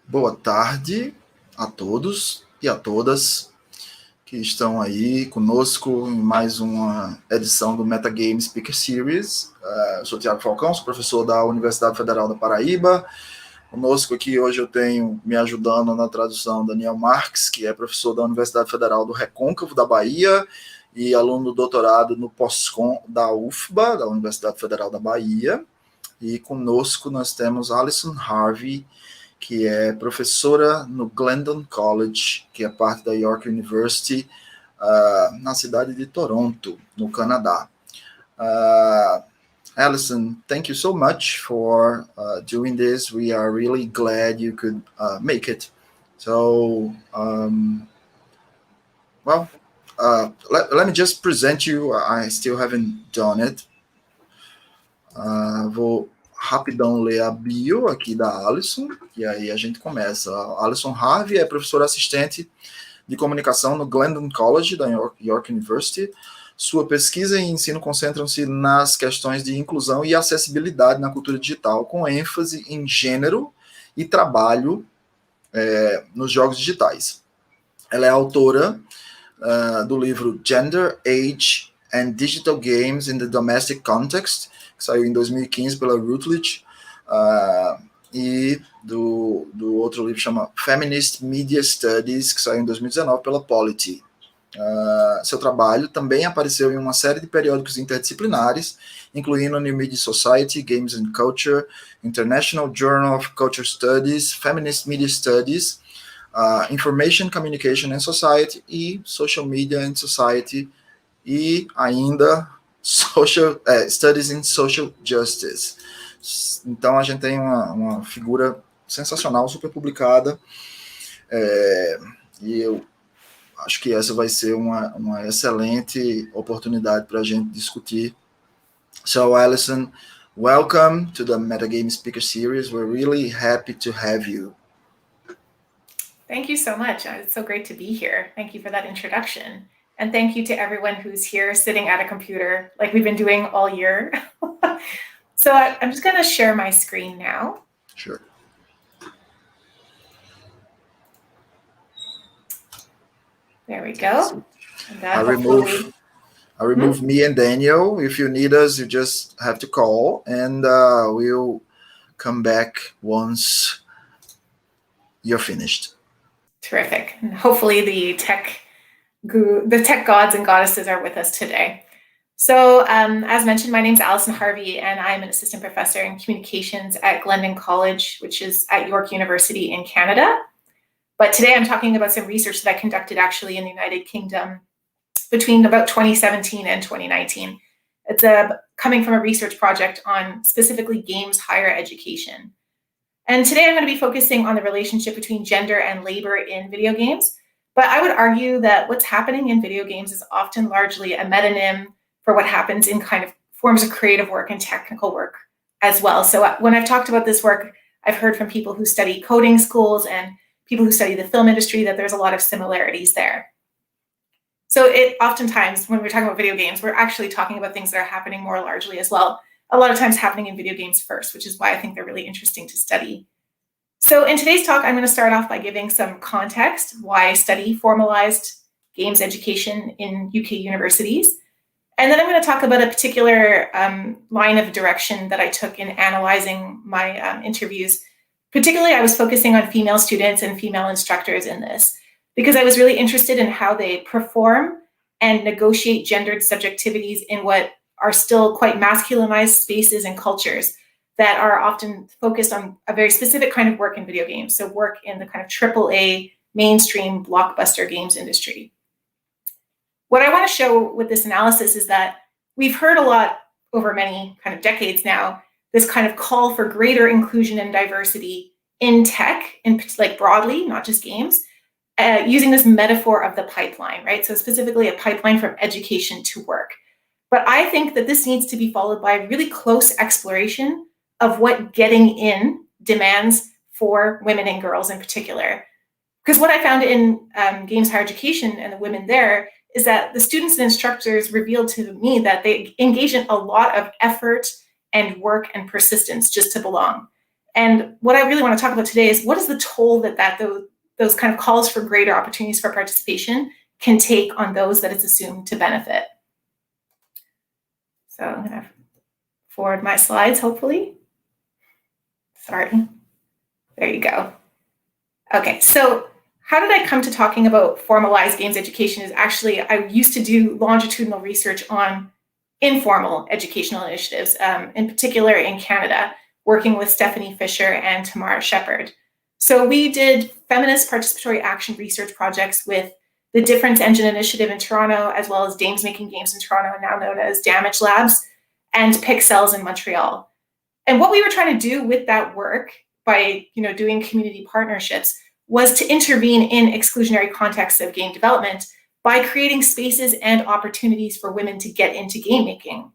Boa tarde a todos e a todas que estão aí conosco em mais uma edição do Metagame Speaker Series. Eu sou Tiago Falcão, sou professor da Universidade Federal da Paraíba. Conosco aqui hoje eu tenho, me ajudando na tradução, Daniel Marques, que é professor da Universidade Federal do Recôncavo da Bahia e aluno do doutorado no POSCOM da UFBA, da Universidade Federal da Bahia. E conosco nós temos Alison Harvey, que é professora no Glendon College, que é parte da York University, na cidade de Toronto, no Canadá. Alison, thank you so much for doing this. We are really glad you could make it. So, let me just present you. I still haven't done it. Vou rapidão ler a bio aqui da Alison, e aí a gente começa. A Alison Harvey é professora assistente de comunicação no Glendon College, da York University. Sua pesquisa e ensino concentram-se nas questões de inclusão e acessibilidade na cultura digital, com ênfase em gênero e trabalho nos jogos digitais. Ela é autora do livro Gender, Age and Digital Games in the Domestic Context, que saiu em 2015 pela Routledge, e do outro livro chama Feminist Media Studies, que saiu em 2019 pela Polity. Seu trabalho também apareceu em uma série de periódicos interdisciplinares, incluindo New Media Society, Games and Culture, International Journal of Culture Studies, Feminist Media Studies, Information, Communication and Society e Social Media and Society, e ainda Studies in Social Justice. Então a gente tem uma figura sensacional, super publicada, e eu acho que essa vai ser uma excelente oportunidade para a gente discutir. So, Alison, welcome to the Metagame Speaker Series. We're really happy to have you. Thank you so much. It's so great to be here. Thank you for that introduction. And thank you to everyone who's here sitting at a computer like we've been doing all year. So I'm just going to share my screen now. Sure. There we go. I remove me and Daniel. If you need us, you just have to call, and we'll come back once you're finished. Terrific. And hopefully the tech gods and goddesses are with us today. So as mentioned, my name is Alison Harvey, and I'm an assistant professor in communications at Glendon College, which is at York University in Canada. But today I'm talking about some research that I conducted actually in the United Kingdom between about 2017 and 2019. It's coming from a research project on specifically games higher education. And today I'm going to be focusing on the relationship between gender and labor in video games. But I would argue that what's happening in video games is often largely a metonym for what happens in kind of forms of creative work and technical work as well. So when I've talked about this work, I've heard from people who study coding schools and people who study the film industry that there's a lot of similarities there. So oftentimes when we're talking about video games, we're actually talking about things that are happening more largely as well. A lot of times happening in video games first, which is why I think they're really interesting to study. So in today's talk, I'm going to start off by giving some context, why I study formalized games education in UK universities. And then I'm going to talk about a particular line of direction that I took in analyzing my interviews. Particularly, I was focusing on female students and female instructors in this, because I was really interested in how they perform and negotiate gendered subjectivities in what are still quite masculinized spaces and cultures that are often focused on a very specific kind of work in video games. So work in the kind of AAA mainstream blockbuster games industry. What I want to show with this analysis is that we've heard a lot over many kind of decades now, this kind of call for greater inclusion and diversity in tech, like broadly, not just games, using this metaphor of the pipeline, right? So specifically a pipeline from education to work. But I think that this needs to be followed by a really close exploration of what getting in demands for women and girls in particular. Because what I found in games higher education and the women there is that the students and instructors revealed to me that they engage in a lot of effort and work and persistence just to belong. And what I really want to talk about today is what is the toll that those kind of calls for greater opportunities for participation can take on those that it's assumed to benefit. So I'm going to forward my slides, hopefully. Sorry. There you go. Okay, so how did I come to talking about formalized games education? Is actually, I used to do longitudinal research on informal educational initiatives, in particular in Canada, working with Stephanie Fisher and Tamara Shepard. So we did feminist participatory action research projects with the Difference Engine Initiative in Toronto, as well as Dames Making Games in Toronto, now known as Damage Labs, and Pixels in Montreal. And what we were trying to do with that work by doing community partnerships was to intervene in exclusionary contexts of game development by creating spaces and opportunities for women to get into game making.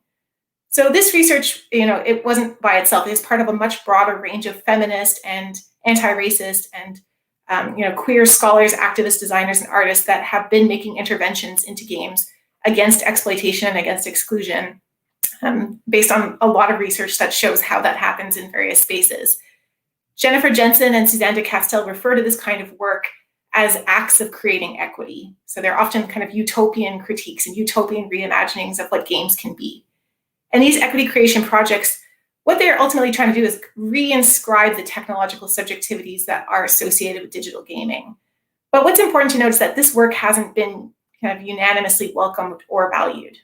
So this research, it wasn't by itself. It is part of a much broader range of feminist and anti-racist and queer scholars, activists, designers, and artists that have been making interventions into games against exploitation and against exclusion, based on a lot of research that shows how that happens in various spaces. Jennifer Jensen and Suzanne de Castel refer to this kind of work as acts of creating equity. So they're often kind of utopian critiques and utopian reimaginings of what games can be. And these equity creation projects, what they're ultimately trying to do is reinscribe the technological subjectivities that are associated with digital gaming. But what's important to note is that this work hasn't been kind of unanimously welcomed or valued.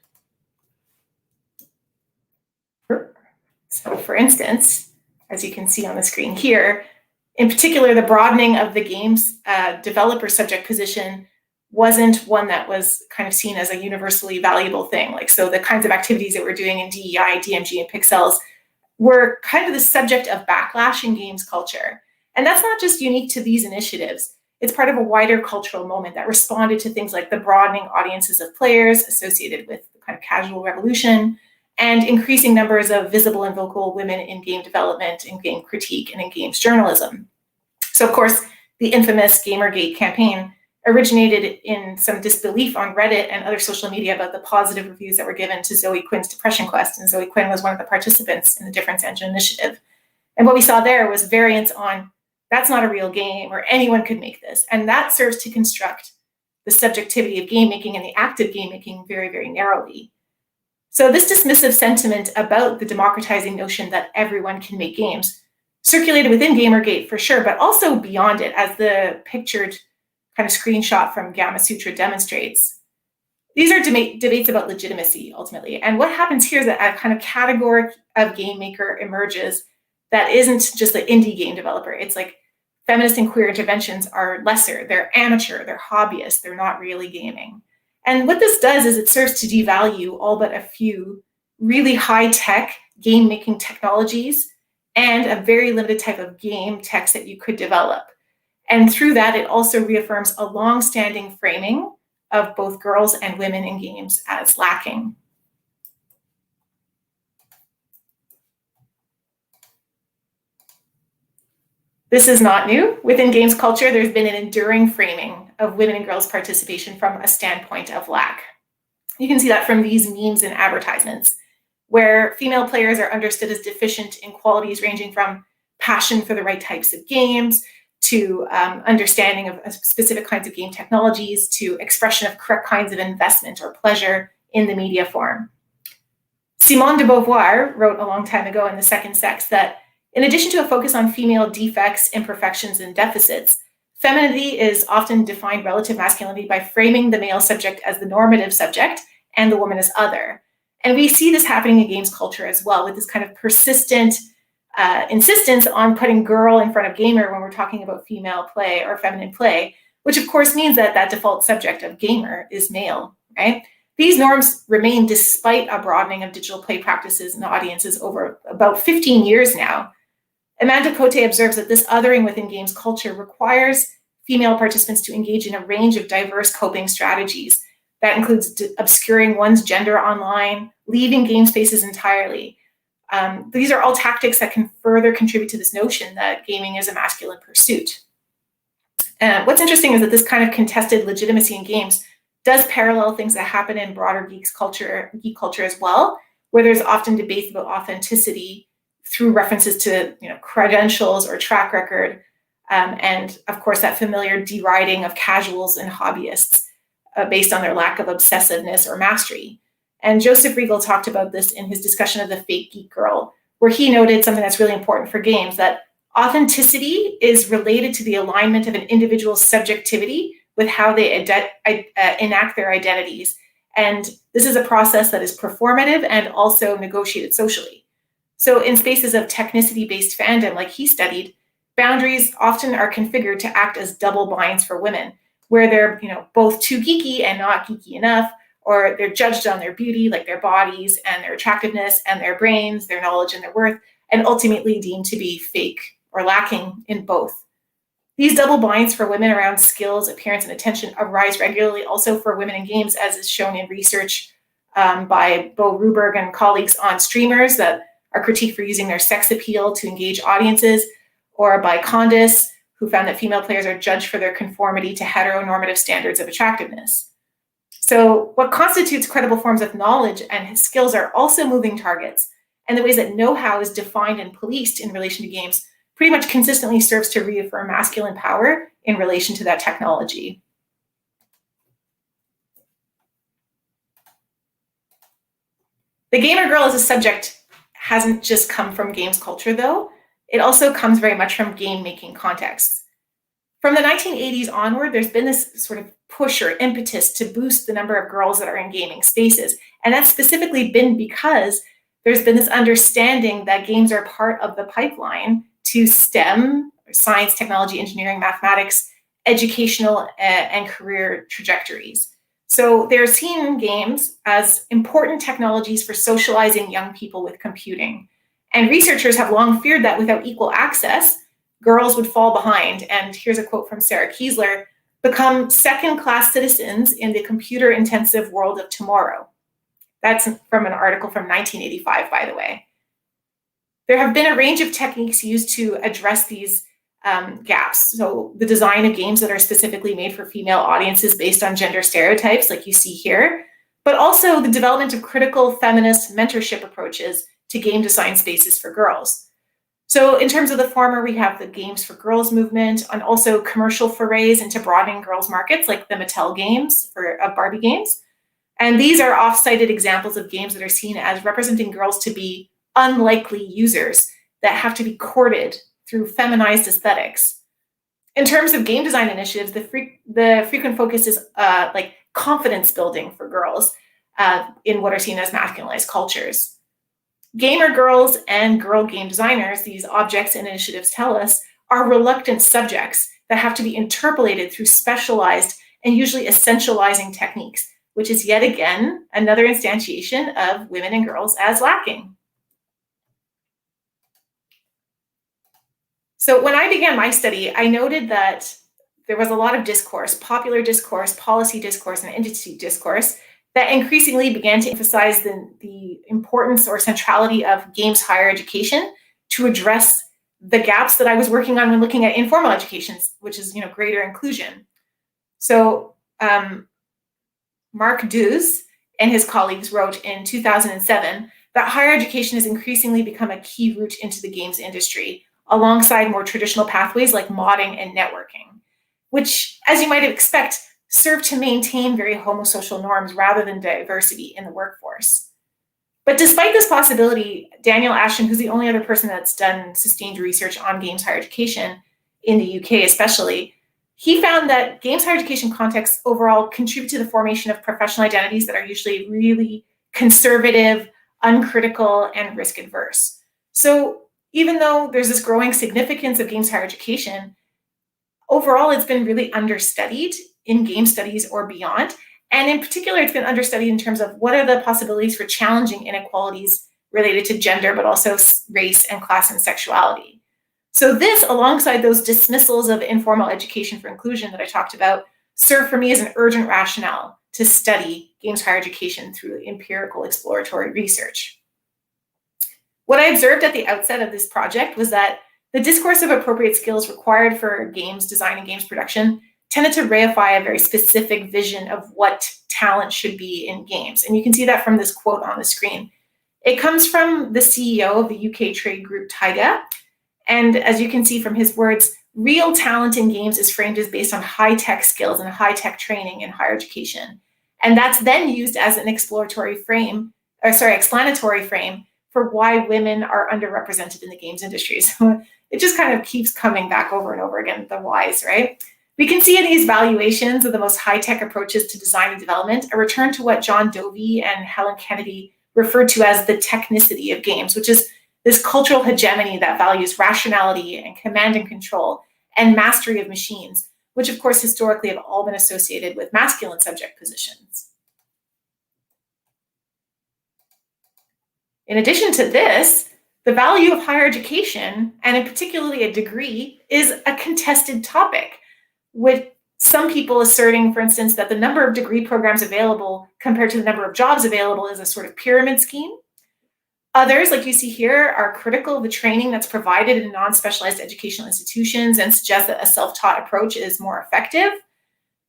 So for instance, as you can see on the screen here, in particular, the broadening of the game's developer subject position wasn't one that was kind of seen as a universally valuable thing. So the kinds of activities that we're doing in DEI, DMG, and Pixels were kind of the subject of backlash in games culture. And that's not just unique to these initiatives. It's part of a wider cultural moment that responded to things like the broadening audiences of players associated with the kind of casual revolution, and increasing numbers of visible and vocal women in game development, in game critique, and in games journalism. So of course, the infamous Gamergate campaign originated in some disbelief on Reddit and other social media about the positive reviews that were given to Zoe Quinn's Depression Quest, and Zoe Quinn was one of the participants in the Difference Engine initiative. And what we saw there was variants on, that's not a real game, or anyone could make this. And that serves to construct the subjectivity of game making and the act of game making very, very narrowly. So this dismissive sentiment about the democratizing notion that everyone can make games circulated within Gamergate for sure, but also beyond it, as the pictured kind of screenshot from Gamma Sutra demonstrates. These are debates about legitimacy, ultimately. And what happens here is that a kind of category of game maker emerges that isn't just the indie game developer. It's like feminist and queer interventions are lesser, they're amateur, they're hobbyists, they're not really gaming. And what this does is it serves to devalue all but a few really high-tech game-making technologies and a very limited type of game text that you could develop. And through that, it also reaffirms a long-standing framing of both girls and women in games as lacking. This is not new. Within games culture, there's been an enduring framing of women and girls' participation from a standpoint of lack. You can see that from these memes and advertisements, where female players are understood as deficient in qualities ranging from passion for the right types of games, to understanding of specific kinds of game technologies, to expression of correct kinds of investment or pleasure in the media form. Simone de Beauvoir wrote a long time ago in The Second Sex that in addition to a focus on female defects, imperfections, and deficits, femininity is often defined relative masculinity by framing the male subject as the normative subject and the woman as other. And we see this happening in games culture as well, with this kind of persistent insistence on putting girl in front of gamer when we're talking about female play or feminine play, which of course means that that default subject of gamer is male, right? These norms remain despite a broadening of digital play practices and audiences over about 15 years now. Amanda Cote observes that this othering within games culture requires female participants to engage in a range of diverse coping strategies. That includes obscuring one's gender online, leaving game spaces entirely. These are all tactics that can further contribute to this notion that gaming is a masculine pursuit. What's interesting is that this kind of contested legitimacy in games does parallel things that happen in broader geek culture as well, where there's often debates about authenticity through references to credentials or track record, and of course that familiar deriding of casuals and hobbyists based on their lack of obsessiveness or mastery. And Joseph Riegel talked about this in his discussion of the fake geek girl, where he noted something that's really important for games, that authenticity is related to the alignment of an individual's subjectivity with how they enact their identities. And this is a process that is performative and also negotiated socially. So in spaces of technicity-based fandom, like he studied, boundaries often are configured to act as double binds for women, where they're both too geeky and not geeky enough, or they're judged on their beauty, like their bodies and their attractiveness and their brains, their knowledge and their worth, and ultimately deemed to be fake or lacking in both. These double binds for women around skills, appearance, and attention arise regularly also for women in games, as is shown in research by Bo Ruberg and colleagues on streamers that are critiqued for using their sex appeal to engage audiences, or by Condis, who found that female players are judged for their conformity to heteronormative standards of attractiveness. So what constitutes credible forms of knowledge and skills are also moving targets, and the ways that know-how is defined and policed in relation to games pretty much consistently serves to reaffirm masculine power in relation to that technology. The gamer girl as a subject hasn't just come from games culture, though. It also comes very much from game-making contexts. From the 1980s onward, there's been this sort of push or impetus to boost the number of girls that are in gaming spaces. And that's specifically been because there's been this understanding that games are part of the pipeline to STEM, science, technology, engineering, mathematics, educational, and career trajectories. So they're seen in games as important technologies for socializing young people with computing. And researchers have long feared that without equal access, girls would fall behind. And here's a quote from Sarah Kiesler: become second-class citizens in the computer-intensive world of tomorrow. That's from an article from 1985, by the way. There have been a range of techniques used to address these gaps. So the design of games that are specifically made for female audiences based on gender stereotypes, like you see here, but also the development of critical feminist mentorship approaches to game design spaces for girls. So in terms of the former, we have the Games for Girls movement, and also commercial forays into broadening girls' markets, like the Mattel games of Barbie games. And these are oft-cited examples of games that are seen as representing girls to be unlikely users that have to be courted through feminized aesthetics. In terms of game design initiatives, the frequent focus is like confidence building for girls in what are seen as masculinized cultures. Gamer girls and girl game designers, these objects and initiatives tell us, are reluctant subjects that have to be interpolated through specialized and usually essentializing techniques, which is yet again another instantiation of women and girls as lacking. So when I began my study, I noted that there was a lot of discourse, popular discourse, policy discourse, and entity discourse that increasingly began to emphasize the importance or centrality of games higher education to address the gaps that I was working on when looking at informal education, which is greater inclusion. So Mark Deuze and his colleagues wrote in 2007 that higher education has increasingly become a key route into the games industry, alongside more traditional pathways like modding and networking, which, as you might expect, serve to maintain very homosocial norms rather than diversity in the workforce. But despite this possibility, Daniel Ashton, who's the only other person that's done sustained research on games higher education in the UK especially, he found that games higher education contexts overall contribute to the formation of professional identities that are usually really conservative, uncritical, and risk adverse. So even though there's this growing significance of games higher education, overall it's been really understudied in game studies or beyond. And in particular, it's been understudied in terms of what are the possibilities for challenging inequalities related to gender, but also race and class and sexuality. So this, alongside those dismissals of informal education for inclusion that I talked about, serve for me as an urgent rationale to study games higher education through empirical exploratory research. What I observed at the outset of this project was that the discourse of appropriate skills required for games design and games production tended to reify a very specific vision of what talent should be in games. And you can see that from this quote on the screen. It comes from the CEO of the UK trade group Tyga. And as you can see from his words, real talent in games is framed as based on high-tech skills and high-tech training in higher education. And that's then used as an explanatory frame for why women are underrepresented in the games industry. So it just kind of keeps coming back over and over again, the whys, right? We can see in these valuations of the most high-tech approaches to design and development a return to what John Dovey and Helen Kennedy referred to as the technicity of games, which is this cultural hegemony that values rationality and command and control and mastery of machines, which of course historically have all been associated with masculine subject positions. In addition to this, the value of higher education, and in particularly a degree, is a contested topic, with some people asserting, for instance, that the number of degree programs available compared to the number of jobs available is a sort of pyramid scheme. Others, like you see here, are critical of the training that's provided in non-specialized educational institutions and suggest that a self-taught approach is more effective.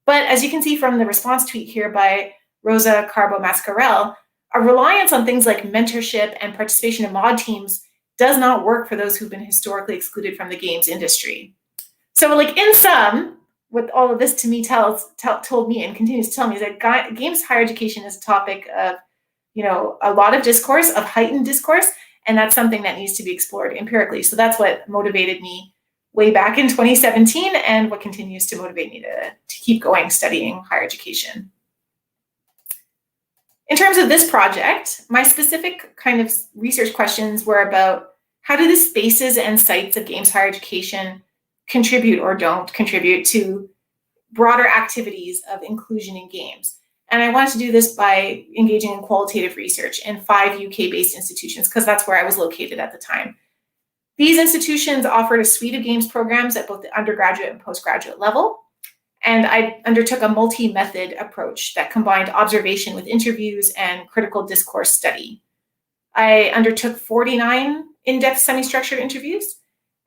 But as you can see from the response tweet here by Rosa Carbo-Mascarell, a reliance on things like mentorship and participation in mod teams does not work for those who've been historically excluded from the games industry. So like in sum, what all of this to me told me and continues to tell me is that games higher education is a topic of, a lot of discourse, of heightened discourse, and that's something that needs to be explored empirically. So that's what motivated me way back in 2017 and what continues to motivate me to keep going studying higher education. In terms of this project, my specific kind of research questions were about how do the spaces and sites of games higher education contribute or don't contribute to broader activities of inclusion in games. And I wanted to do this by engaging in qualitative research in 5 UK-based institutions, because that's where I was located at the time. These institutions offered a suite of games programs at both the undergraduate and postgraduate level. And I undertook a multi-method approach that combined observation with interviews and critical discourse study. I undertook 49 in-depth semi-structured interviews.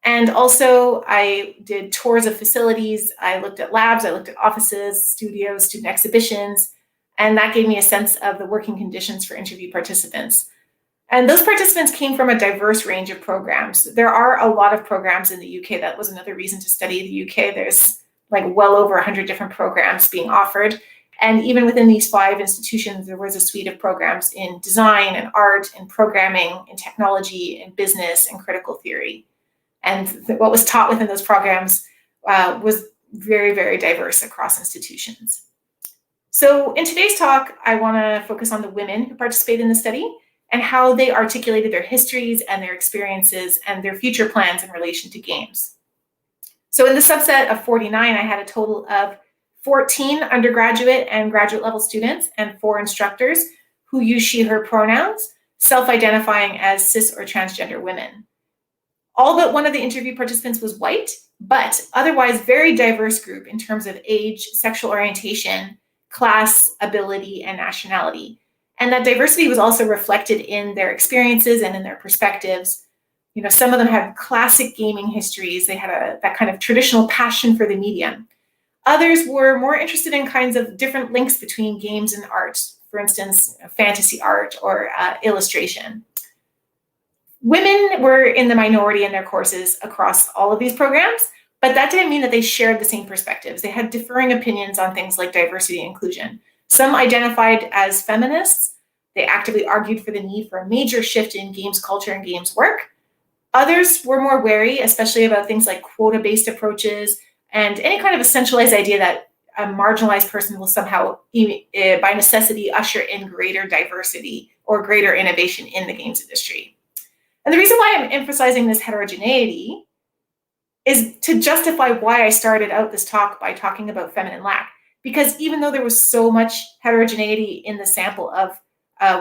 And also I did tours of facilities. I looked at labs, I looked at offices, studios, student exhibitions, and that gave me a sense of the working conditions for interview participants. And those participants came from a diverse range of programs. There are a lot of programs in the UK. That was another reason to study the UK. There's like well over 100 different programs being offered. And even within these 5 institutions, there was a suite of programs in design and art and programming and technology and business and critical theory. And what was taught within those programs was very, very diverse across institutions. So in today's talk, I want to focus on the women who participated in the study and how they articulated their histories and their experiences and their future plans in relation to games. So in the subset of 49, I had a total of 14 undergraduate and graduate level students and 4 instructors who use she, her pronouns, self-identifying as cis or transgender women. All but one of the interview participants was white, but otherwise very diverse group in terms of age, sexual orientation, class, ability, and nationality. And that diversity was also reflected in their experiences and in their perspectives. Some of them had classic gaming histories. They had that kind of traditional passion for the medium. Others were more interested in kinds of different links between games and art, for instance, fantasy art or illustration. Women were in the minority in their courses across all of these programs, but that didn't mean that they shared the same perspectives. They had differing opinions on things like diversity and inclusion. Some identified as feminists. They actively argued for the need for a major shift in games culture and games work. Others were more wary, especially about things like quota-based approaches and any kind of essentialized idea that a marginalized person will somehow, by necessity, usher in greater diversity or greater innovation in the games industry. And the reason why I'm emphasizing this heterogeneity is to justify why I started out this talk by talking about feminine lack. Because even though there was so much heterogeneity in the sample of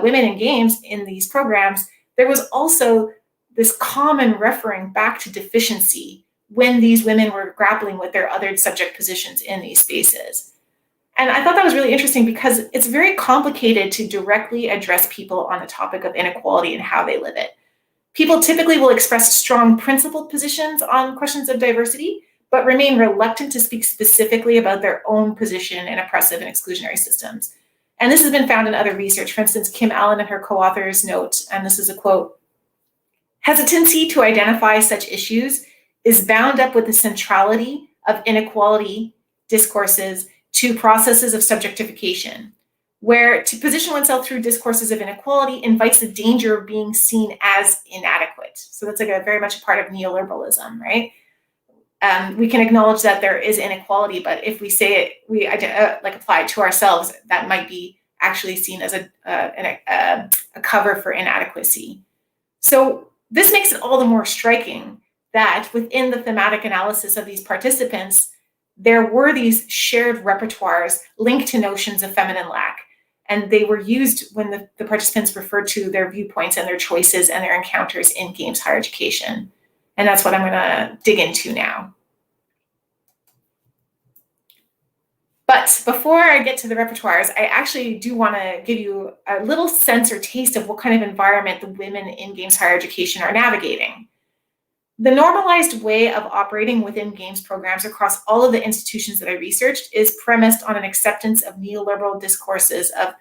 women in games in these programs, there was also this common referring back to deficiency when these women were grappling with their othered subject positions in these spaces. And I thought that was really interesting because it's very complicated to directly address people on the topic of inequality and how they live it. People typically will express strong principled positions on questions of diversity, but remain reluctant to speak specifically about their own position in oppressive and exclusionary systems. And this has been found in other research. For instance, Kim Allen and her co-authors note, and this is a quote, "Hesitancy to identify such issues is bound up with the centrality of inequality discourses to processes of subjectification, where to position oneself through discourses of inequality invites the danger of being seen as inadequate." So that's like a very much a part of neoliberalism, right? We can acknowledge that there is inequality, but if we say it, we like apply it to ourselves, that might be actually seen as a cover for inadequacy. So this makes it all the more striking that within the thematic analysis of these participants, there were these shared repertoires linked to notions of feminine lack. And they were used when the participants referred to their viewpoints and their choices and their encounters in games higher education. And that's what I'm going to dig into now. But before I get to the repertoires, I actually do want to give you a little sense or taste of what kind of environment the women in games higher education are navigating. The normalized way of operating within games programs across all of the institutions that I researched is premised on an acceptance of neoliberal discourses of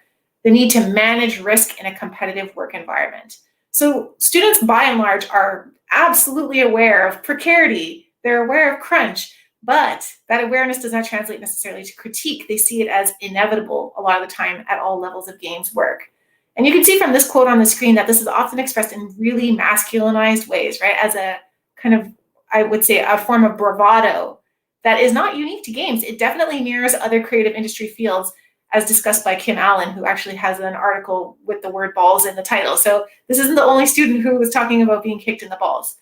the need to manage risk in a competitive work environment. So students, by and large, are absolutely aware of precarity. They're aware of crunch, but that awareness does not translate necessarily to critique. They see it as inevitable a lot of the time at all levels of games work. And you can see from this quote on the screen that this is often expressed in really masculinized ways, right? As a kind of, I would say, a form of bravado that is not unique to games. It definitely mirrors other creative industry fields, as discussed by Kim Allen, who actually has an article with the word balls in the title. So this isn't the only student who was talking about being kicked in the balls.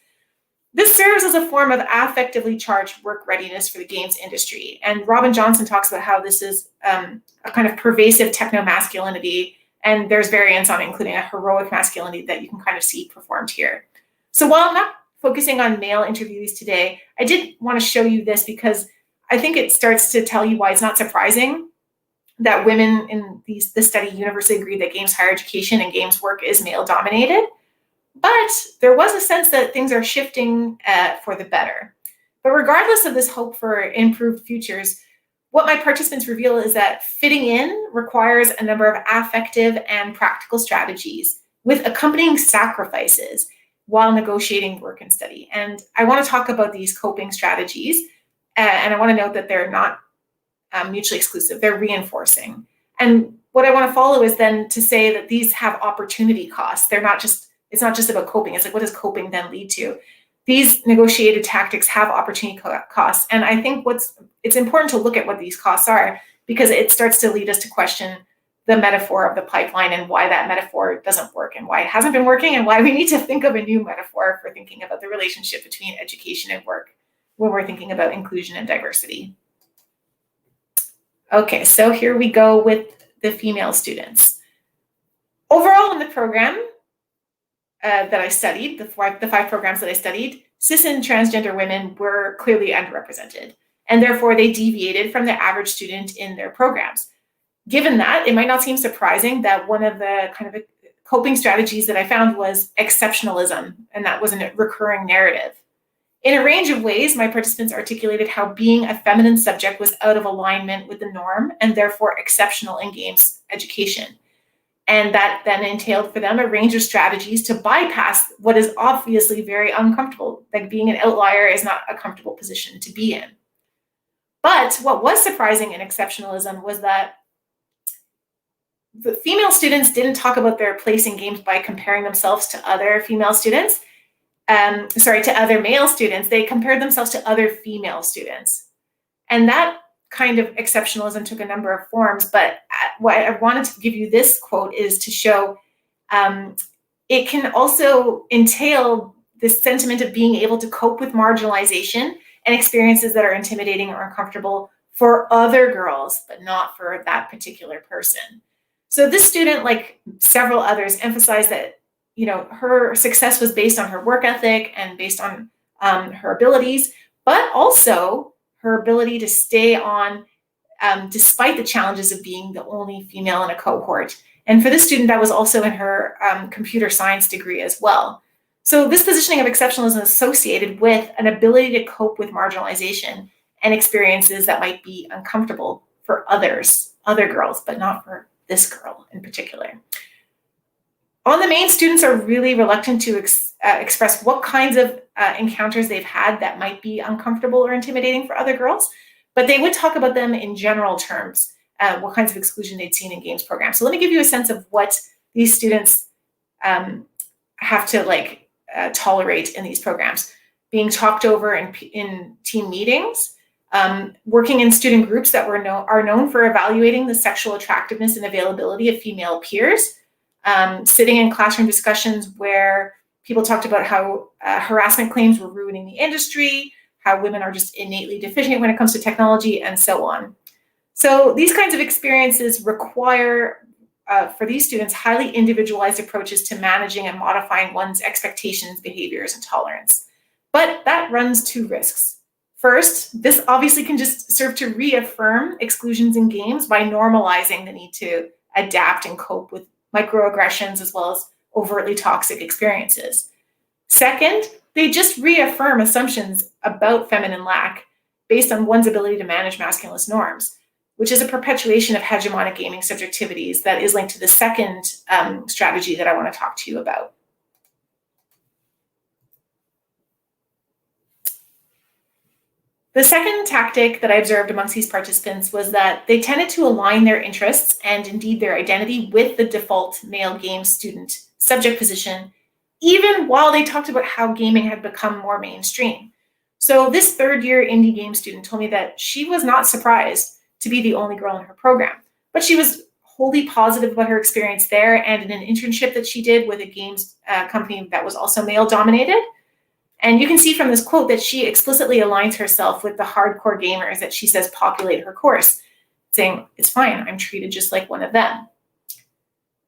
This serves as a form of affectively charged work readiness for the games industry. And Robin Johnson talks about how this is a kind of pervasive techno-masculinity, and there's variants on it, including a heroic masculinity that you can kind of see performed here. So while I'm not focusing on male interviewees today, I did want to show you this because I think it starts to tell you why it's not surprising that women in this study universally agree that games higher education and games work is male dominated. But there was a sense that things are shifting for the better. But regardless of this hope for improved futures, what my participants reveal is that fitting in requires a number of affective and practical strategies with accompanying sacrifices while negotiating work and study. And I want to talk about these coping strategies, and I want to note that they're not mutually exclusive, they're reinforcing. And what I want to follow is then to say that these have opportunity costs. It's not just about coping. It's like, what does coping then lead to? These negotiated tactics have opportunity costs. And I think it's important to look at what these costs are, because it starts to lead us to question the metaphor of the pipeline and why that metaphor doesn't work and why it hasn't been working and why we need to think of a new metaphor for thinking about the relationship between education and work when we're thinking about inclusion and diversity. Okay, so here we go with the female students. Overall in the program, that I studied, the five programs that I studied, cis and transgender women were clearly underrepresented, and therefore they deviated from the average student in their programs. Given that, it might not seem surprising that one of the kind of coping strategies that I found was exceptionalism, and that was a recurring narrative. In a range of ways, my participants articulated how being a feminine subject was out of alignment with the norm and therefore exceptional in games education. And that then entailed for them a range of strategies to bypass what is obviously very uncomfortable. Like being an outlier is not a comfortable position to be in. But what was surprising in exceptionalism was that the female students didn't talk about their place in games by comparing themselves to other female students. To other male students. They compared themselves to other female students. And that kind of exceptionalism took a number of forms, but what I wanted to give you this quote is to show it can also entail this sentiment of being able to cope with marginalization and experiences that are intimidating or uncomfortable for other girls, but not for that particular person. So this student, like several others, emphasized that her success was based on her work ethic and based on her abilities, but also her ability to stay on despite the challenges of being the only female in a cohort. And for this student, that was also in her computer science degree as well. So this positioning of exceptionalism is associated with an ability to cope with marginalization and experiences that might be uncomfortable for other girls, but not for this girl in particular. On the main, students are really reluctant to express what kinds of encounters they've had that might be uncomfortable or intimidating for other girls, but they would talk about them in general terms, what kinds of exclusion they'd seen in games programs. So let me give you a sense of what these students have to tolerate in these programs. Being talked over in team meetings, working in student groups that are known for evaluating the sexual attractiveness and availability of female peers, sitting in classroom discussions where people talked about how harassment claims were ruining the industry, how women are just innately deficient when it comes to technology, and so on. So these kinds of experiences require, for these students, highly individualized approaches to managing and modifying one's expectations, behaviors, and tolerance. But that runs two risks. First, this obviously can just serve to reaffirm exclusions in games by normalizing the need to adapt and cope with microaggressions as well as overtly toxic experiences. Second, they just reaffirm assumptions about feminine lack based on one's ability to manage masculinist norms, which is a perpetuation of hegemonic gaming subjectivities that is linked to the second strategy that I want to talk to you about. The second tactic that I observed amongst these participants was that they tended to align their interests and indeed their identity with the default male game student subject position, even while they talked about how gaming had become more mainstream. So this third-year indie game student told me that she was not surprised to be the only girl in her program, but she was wholly positive about her experience there and in an internship that she did with a games company that was also male-dominated. And you can see from this quote that she explicitly aligns herself with the hardcore gamers that she says populate her course, saying, "It's fine, I'm treated just like one of them."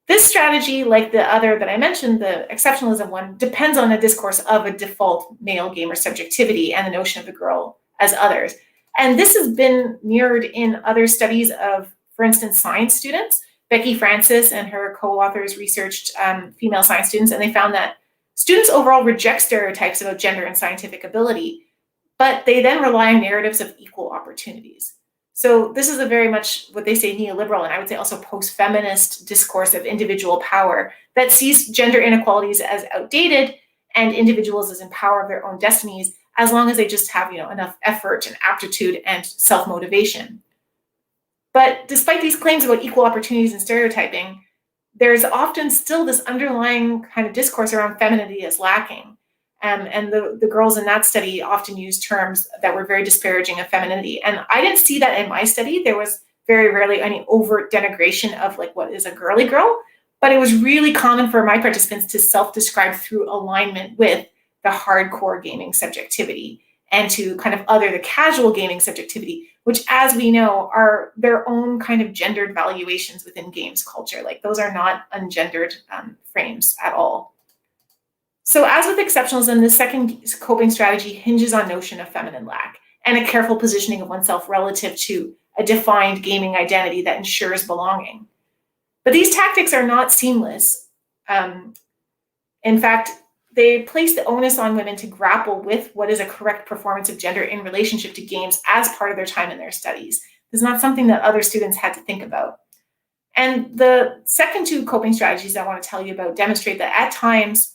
This strategy, like the other that I mentioned, the exceptionalism one, depends on a discourse of a default male gamer subjectivity and the notion of the girl as others. And this has been mirrored in other studies of, for instance, science students. Becky Francis and her co-authors researched female science students, and they found that students overall reject stereotypes about gender and scientific ability, but they then rely on narratives of equal opportunities. So this is a very much what they say neoliberal, and I would say also post-feminist discourse of individual power that sees gender inequalities as outdated and individuals as in power of their own destinies, as long as they just have enough effort and aptitude and self-motivation. But despite these claims about equal opportunities and stereotyping, there's often still this underlying kind of discourse around femininity as lacking. And the girls in that study often used terms that were very disparaging of femininity. And I didn't see that in my study. There was very rarely any overt denigration of what is a girly girl, but it was really common for my participants to self-describe through alignment with the hardcore gaming subjectivity and to kind of other the casual gaming subjectivity, which, as we know, are their own kind of gendered valuations within games culture. Those are not ungendered frames at all. So as with exceptionalism, the second coping strategy hinges on notion of feminine lack and a careful positioning of oneself relative to a defined gaming identity that ensures belonging. But these tactics are not seamless. In fact, they place the onus on women to grapple with what is a correct performance of gender in relationship to games as part of their time in their studies. This is not something that other students had to think about. And the second two coping strategies I want to tell you about demonstrate that at times,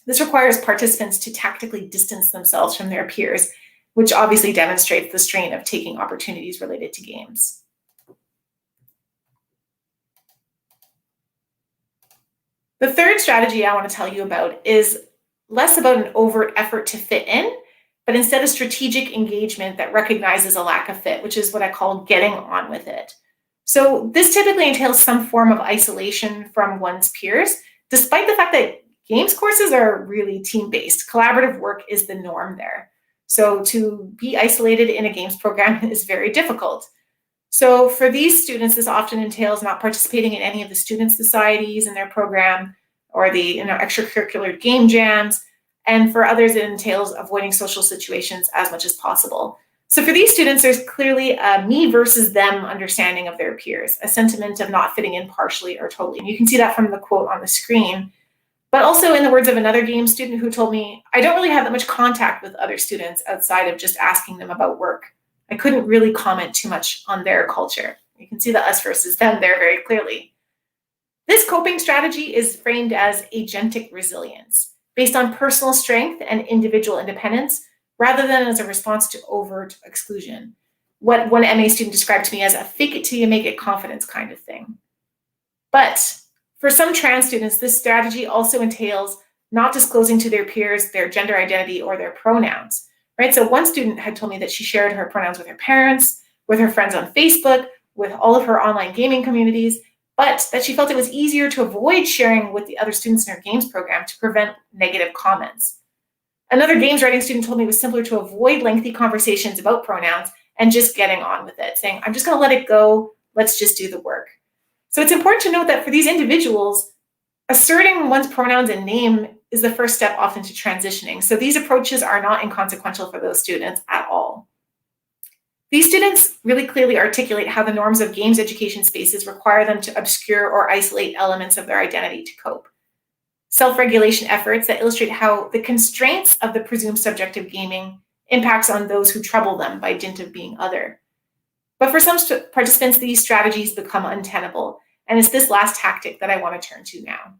this requires participants to tactically distance themselves from their peers, which obviously demonstrates the strain of taking opportunities related to games. The third strategy I want to tell you about is less about an overt effort to fit in, but instead a strategic engagement that recognizes a lack of fit, which is what I call getting on with it. So this typically entails some form of isolation from one's peers, despite the fact that games courses are really team-based. Collaborative work is the norm there. So to be isolated in a games program is very difficult. So for these students, this often entails not participating in any of the student societies in their program or the extracurricular game jams. And for others, it entails avoiding social situations as much as possible. So for these students, there's clearly a me versus them understanding of their peers, a sentiment of not fitting in partially or totally. And you can see that from the quote on the screen. But also in the words of another game student who told me, I don't really have that much contact with other students outside of just asking them about work. I couldn't really comment too much on their culture, You can see the us versus them there very clearly. This coping strategy is framed as agentic resilience, based on personal strength and individual independence, rather than as a response to overt exclusion. What one MA student described to me as a fake it till you make it confidence kind of thing. But for some trans students, this strategy also entails not disclosing to their peers their gender identity or their pronouns, right? So one student had told me that she shared her pronouns with her parents, with her friends on Facebook, with all of her online gaming communities, but that she felt it was easier to avoid sharing with the other students in her games program to prevent negative comments. Another games writing student told me it was simpler to avoid lengthy conversations about pronouns and just getting on with it, saying, I'm just going to let it go. Let's just do the work. So it's important to note that for these individuals, asserting one's pronouns and name is the first step often to transitioning. So these approaches are not inconsequential for those students at all. These students really clearly articulate how the norms of games education spaces require them to obscure or isolate elements of their identity to cope. Self-regulation efforts that illustrate how the constraints of the presumed subject of gaming impacts on those who trouble them by dint of being other. But for some participants, these strategies become untenable, and it's this last tactic that I want to turn to now.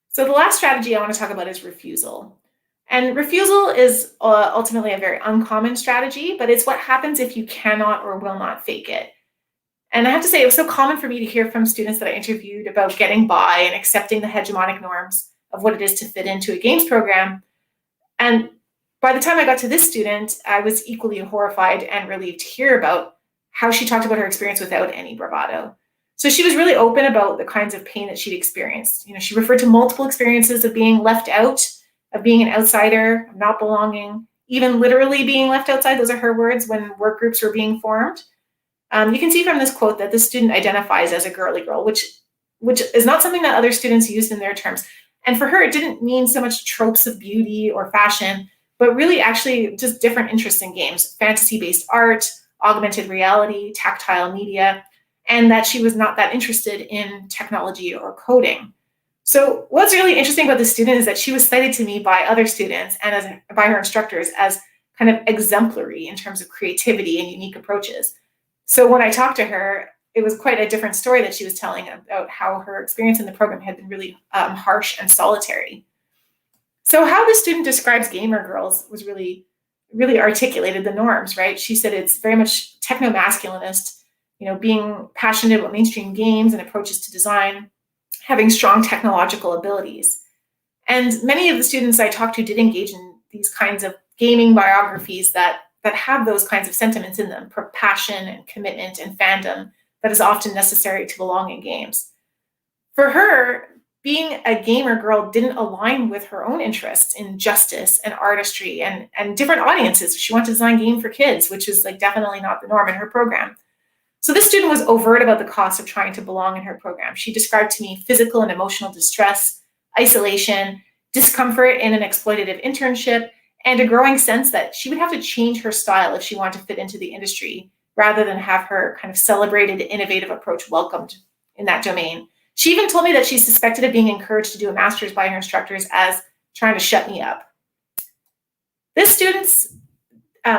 So the last strategy I want to talk about is refusal. And refusal is ultimately a very uncommon strategy, but it's what happens if you cannot or will not fake it. And I have to say, it was so common for me to hear from students that I interviewed about getting by and accepting the hegemonic norms of what it is to fit into a games program. And by the time I got to this student, I was equally horrified and relieved to hear about how she talked about her experience without any bravado. So she was really open about the kinds of pain that she'd experienced. You know, she referred to multiple experiences of being left out, of being an outsider, of not belonging, even literally being left outside. Those are her words when work groups were being formed. You can see from this quote that the student identifies as a girly girl, which is not something that other students used in their terms. And for her, it didn't mean so much tropes of beauty or fashion, but really actually just different interests in games, fantasy-based art, augmented reality, tactile media, and that she was not that interested in technology or coding. So what's really interesting about this student is that she was cited to me by other students and by her instructors as kind of exemplary in terms of creativity and unique approaches. So when I talked to her, it was quite a different story that she was telling about how her experience in the program had been really harsh and solitary. So how the student describes gamer girls was really articulated the norms, right? She said it's very much techno-masculinist, you know, being passionate about mainstream games and approaches to design, having strong technological abilities. And many of the students I talked to did engage in these kinds of gaming biographies that have those kinds of sentiments in them, passion and commitment and fandom that is often necessary to belong in games. For her, being a gamer girl didn't align with her own interests in justice and artistry and different audiences. She wanted to design game for kids, which is like definitely not the norm in her program. So this student was overt about the cost of trying to belong in her program. She described to me physical and emotional distress, isolation, discomfort in an exploitative internship, and a growing sense that she would have to change her style if she wanted to fit into the industry, rather than have her kind of celebrated, innovative approach welcomed in that domain. She even told me that she suspected of being encouraged to do a master's by her instructors as trying to shut me up. This student's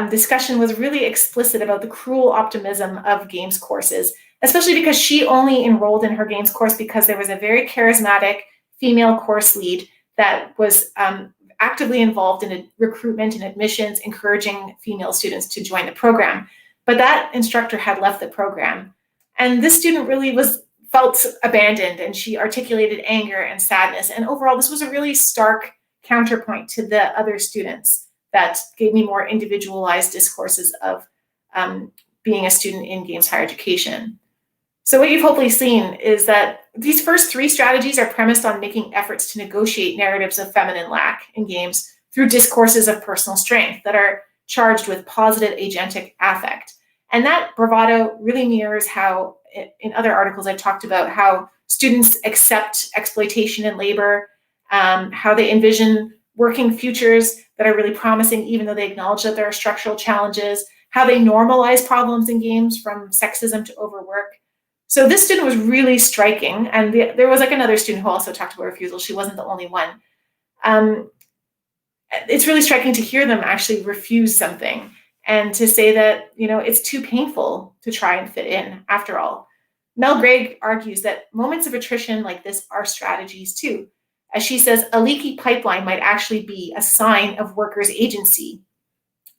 discussion was really explicit about the cruel optimism of games courses, especially because she only enrolled in her games course because there was a very charismatic female course lead that was actively involved in recruitment and admissions, encouraging female students to join the program. But that instructor had left the program. And this student really felt abandoned, and she articulated anger and sadness. And overall, this was a really stark counterpoint to the other students that gave me more individualized discourses of being a student in games higher education. So what you've hopefully seen is that these first three strategies are premised on making efforts to negotiate narratives of feminine lack in games through discourses of personal strength that are charged with positive agentic affect. And that bravado really mirrors how, in other articles I've talked about, how students accept exploitation and labor, how they envision working futures that are really promising, even though they acknowledge that there are structural challenges, how they normalize problems in games from sexism to overwork. So this student was really striking. And there was like another student who also talked about refusal. She wasn't the only one. And it's really striking to hear them actually refuse something and to say that, it's too painful to try and fit in after all. Mel Gregg argues that moments of attrition like this are strategies too. As she says, a leaky pipeline might actually be a sign of workers' agency,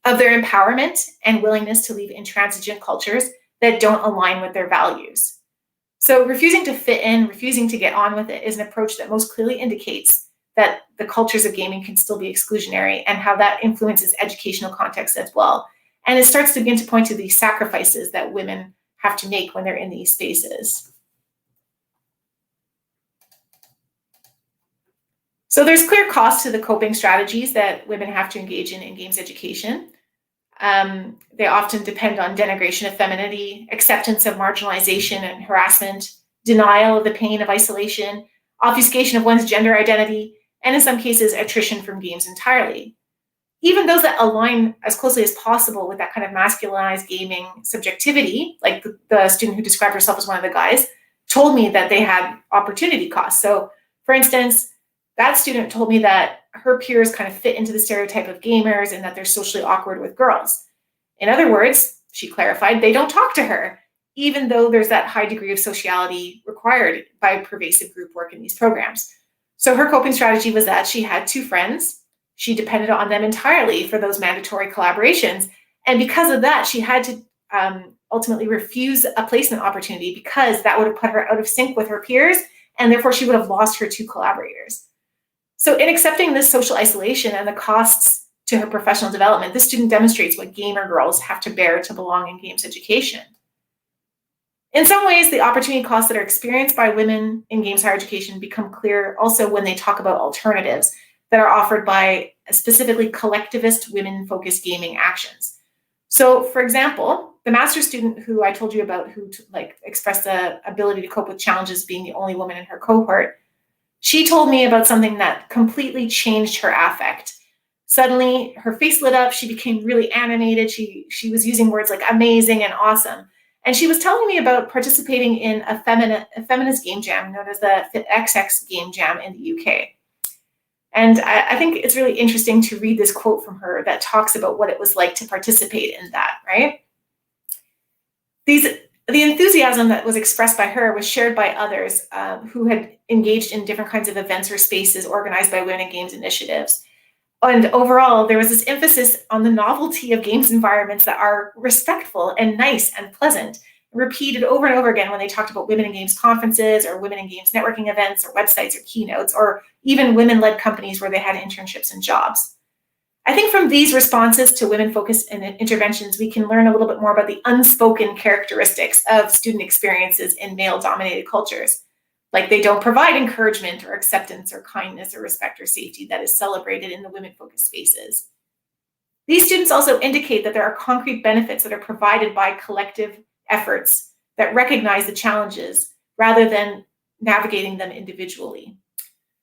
of their empowerment and willingness to leave intransigent cultures that don't align with their values. So refusing to fit in, refusing to get on with it is an approach that most clearly indicates that the cultures of gaming can still be exclusionary and how that influences educational context as well. And it starts to begin to point to the sacrifices that women have to make when they're in these spaces. So there's clear cost to the coping strategies that women have to engage in games education. They often depend on denigration of femininity, acceptance of marginalization and harassment, denial of the pain of isolation, obfuscation of one's gender identity, and in some cases, attrition from games entirely. Even those that align as closely as possible with that kind of masculinized gaming subjectivity, like the student who described herself as one of the guys, told me that they had opportunity costs. So, for instance, that student told me that her peers kind of fit into the stereotype of gamers and that they're socially awkward with girls. In other words, she clarified, they don't talk to her, even though there's that high degree of sociality required by pervasive group work in these programs. So her coping strategy was that she had 2 friends. She depended on them entirely for those mandatory collaborations. And because of that, she had to ultimately refuse a placement opportunity because that would have put her out of sync with her peers, and therefore she would have lost her 2 collaborators. So in accepting this social isolation and the costs to her professional development, this student demonstrates what gamer girls have to bear to belong in games education. In some ways, the opportunity costs that are experienced by women in games higher education become clear also when they talk about alternatives that are offered by specifically collectivist women-focused gaming actions. So, for example, the master's student who I told you about who expressed the ability to cope with challenges being the only woman in her cohort, she told me about something that completely changed her affect. Suddenly, her face lit up. She became really animated. She was using words like amazing and awesome. And she was telling me about participating in a feminist game jam known as the XX Game Jam in the UK. And I think it's really interesting to read this quote from her that talks about what it was like to participate in that, right? The enthusiasm that was expressed by her was shared by others who had engaged in different kinds of events or spaces organized by Women in Games initiatives. And overall, there was this emphasis on the novelty of games environments that are respectful and nice and pleasant, repeated over and over again when they talked about Women in Games conferences or Women in Games networking events or websites or keynotes, or even women-led companies where they had internships and jobs. I think from these responses to women-focused interventions, we can learn a little bit more about the unspoken characteristics of student experiences in male-dominated cultures. Like they don't provide encouragement or acceptance or kindness or respect or safety that is celebrated in the women-focused spaces. These students also indicate that there are concrete benefits that are provided by collective efforts that recognize the challenges rather than navigating them individually.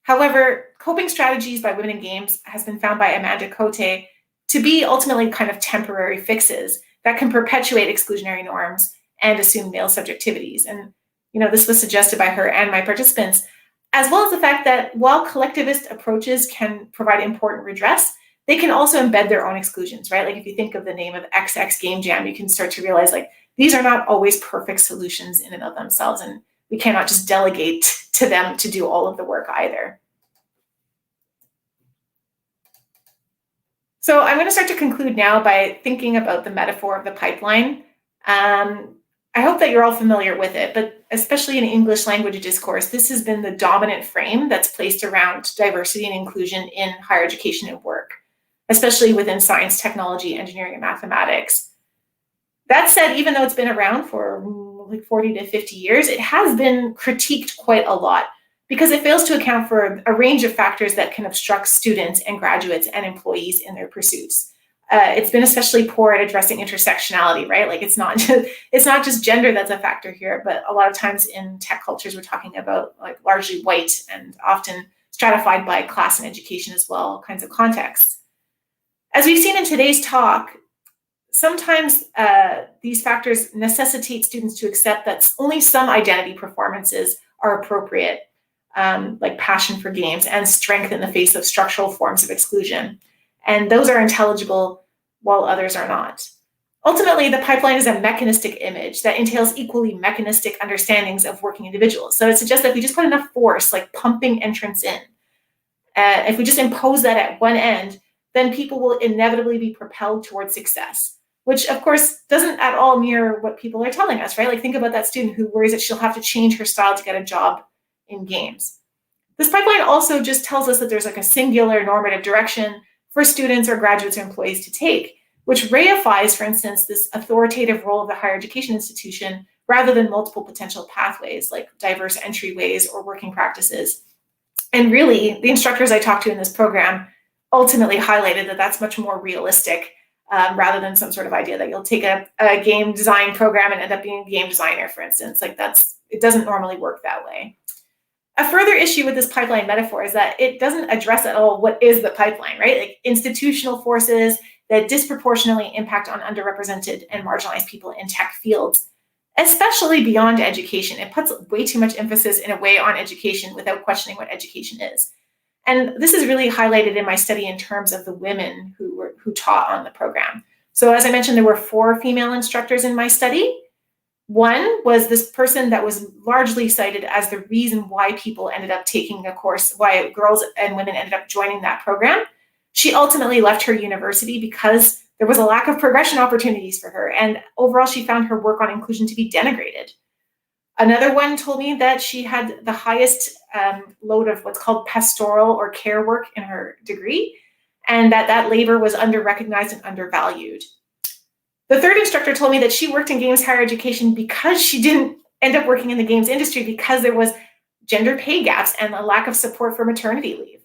However, coping strategies by women in games has been found by Amanda Cote to be ultimately kind of temporary fixes that can perpetuate exclusionary norms and assume male subjectivities. And this was suggested by her and my participants, as well as the fact that while collectivist approaches can provide important redress, they can also embed their own exclusions, right? Like if you think of the name of XX Game Jam, you can start to realize these are not always perfect solutions in and of themselves, and we cannot just delegate to them to do all of the work either. So I'm going to start to conclude now by thinking about the metaphor of the pipeline. I hope that you're all familiar with it, but especially in English language discourse, this has been the dominant frame that's placed around diversity and inclusion in higher education and work, especially within science, technology, engineering, and mathematics. That said, even though it's been around for 40 to 50 years, it has been critiqued quite a lot because it fails to account for a range of factors that can obstruct students and graduates and employees in their pursuits. It's been especially poor at addressing intersectionality, right? It's not just gender that's a factor here, but a lot of times in tech cultures, we're talking about largely white and often stratified by class and education as well, all kinds of contexts. As we've seen in today's talk, sometimes these factors necessitate students to accept that only some identity performances are appropriate, like passion for games and strength in the face of structural forms of exclusion. and those are intelligible while others are not. Ultimately, the pipeline is a mechanistic image that entails equally mechanistic understandings of working individuals. So it suggests that if we just put enough force, like pumping entrance in, if we just impose that at one end, then people will inevitably be propelled towards success, which of course doesn't at all mirror what people are telling us, right? Like think about that student who worries that she'll have to change her style to get a job in games. This pipeline also just tells us that there's like a singular normative direction for students or graduates or employees to take, which reifies, for instance, this authoritative role of the higher education institution rather than multiple potential pathways like diverse entryways or working practices. And really, the instructors I talked to in this program ultimately highlighted that that's much more realistic rather than some sort of idea that you'll take a game design program and end up being a game designer, for instance. Like it doesn't normally work that way. A further issue with this pipeline metaphor is that it doesn't address at all what is the pipeline, right? Like institutional forces that disproportionately impact on underrepresented and marginalized people in tech fields, especially beyond education. It puts way too much emphasis in a way on education without questioning what education is. And this is really highlighted in my study in terms of the women who taught on the program. So as I mentioned, there were 4 female instructors in my study. One was this person that was largely cited as the reason why people ended up taking a course, why girls and women ended up joining that program. She ultimately left her university because there was a lack of progression opportunities for her. And overall, she found her work on inclusion to be denigrated. Another one told me that she had the highest load of what's called pastoral or care work in her degree, and that labor was under-recognized and undervalued. The third instructor told me that she worked in games higher education because she didn't end up working in the games industry because there was gender pay gaps and a lack of support for maternity leave.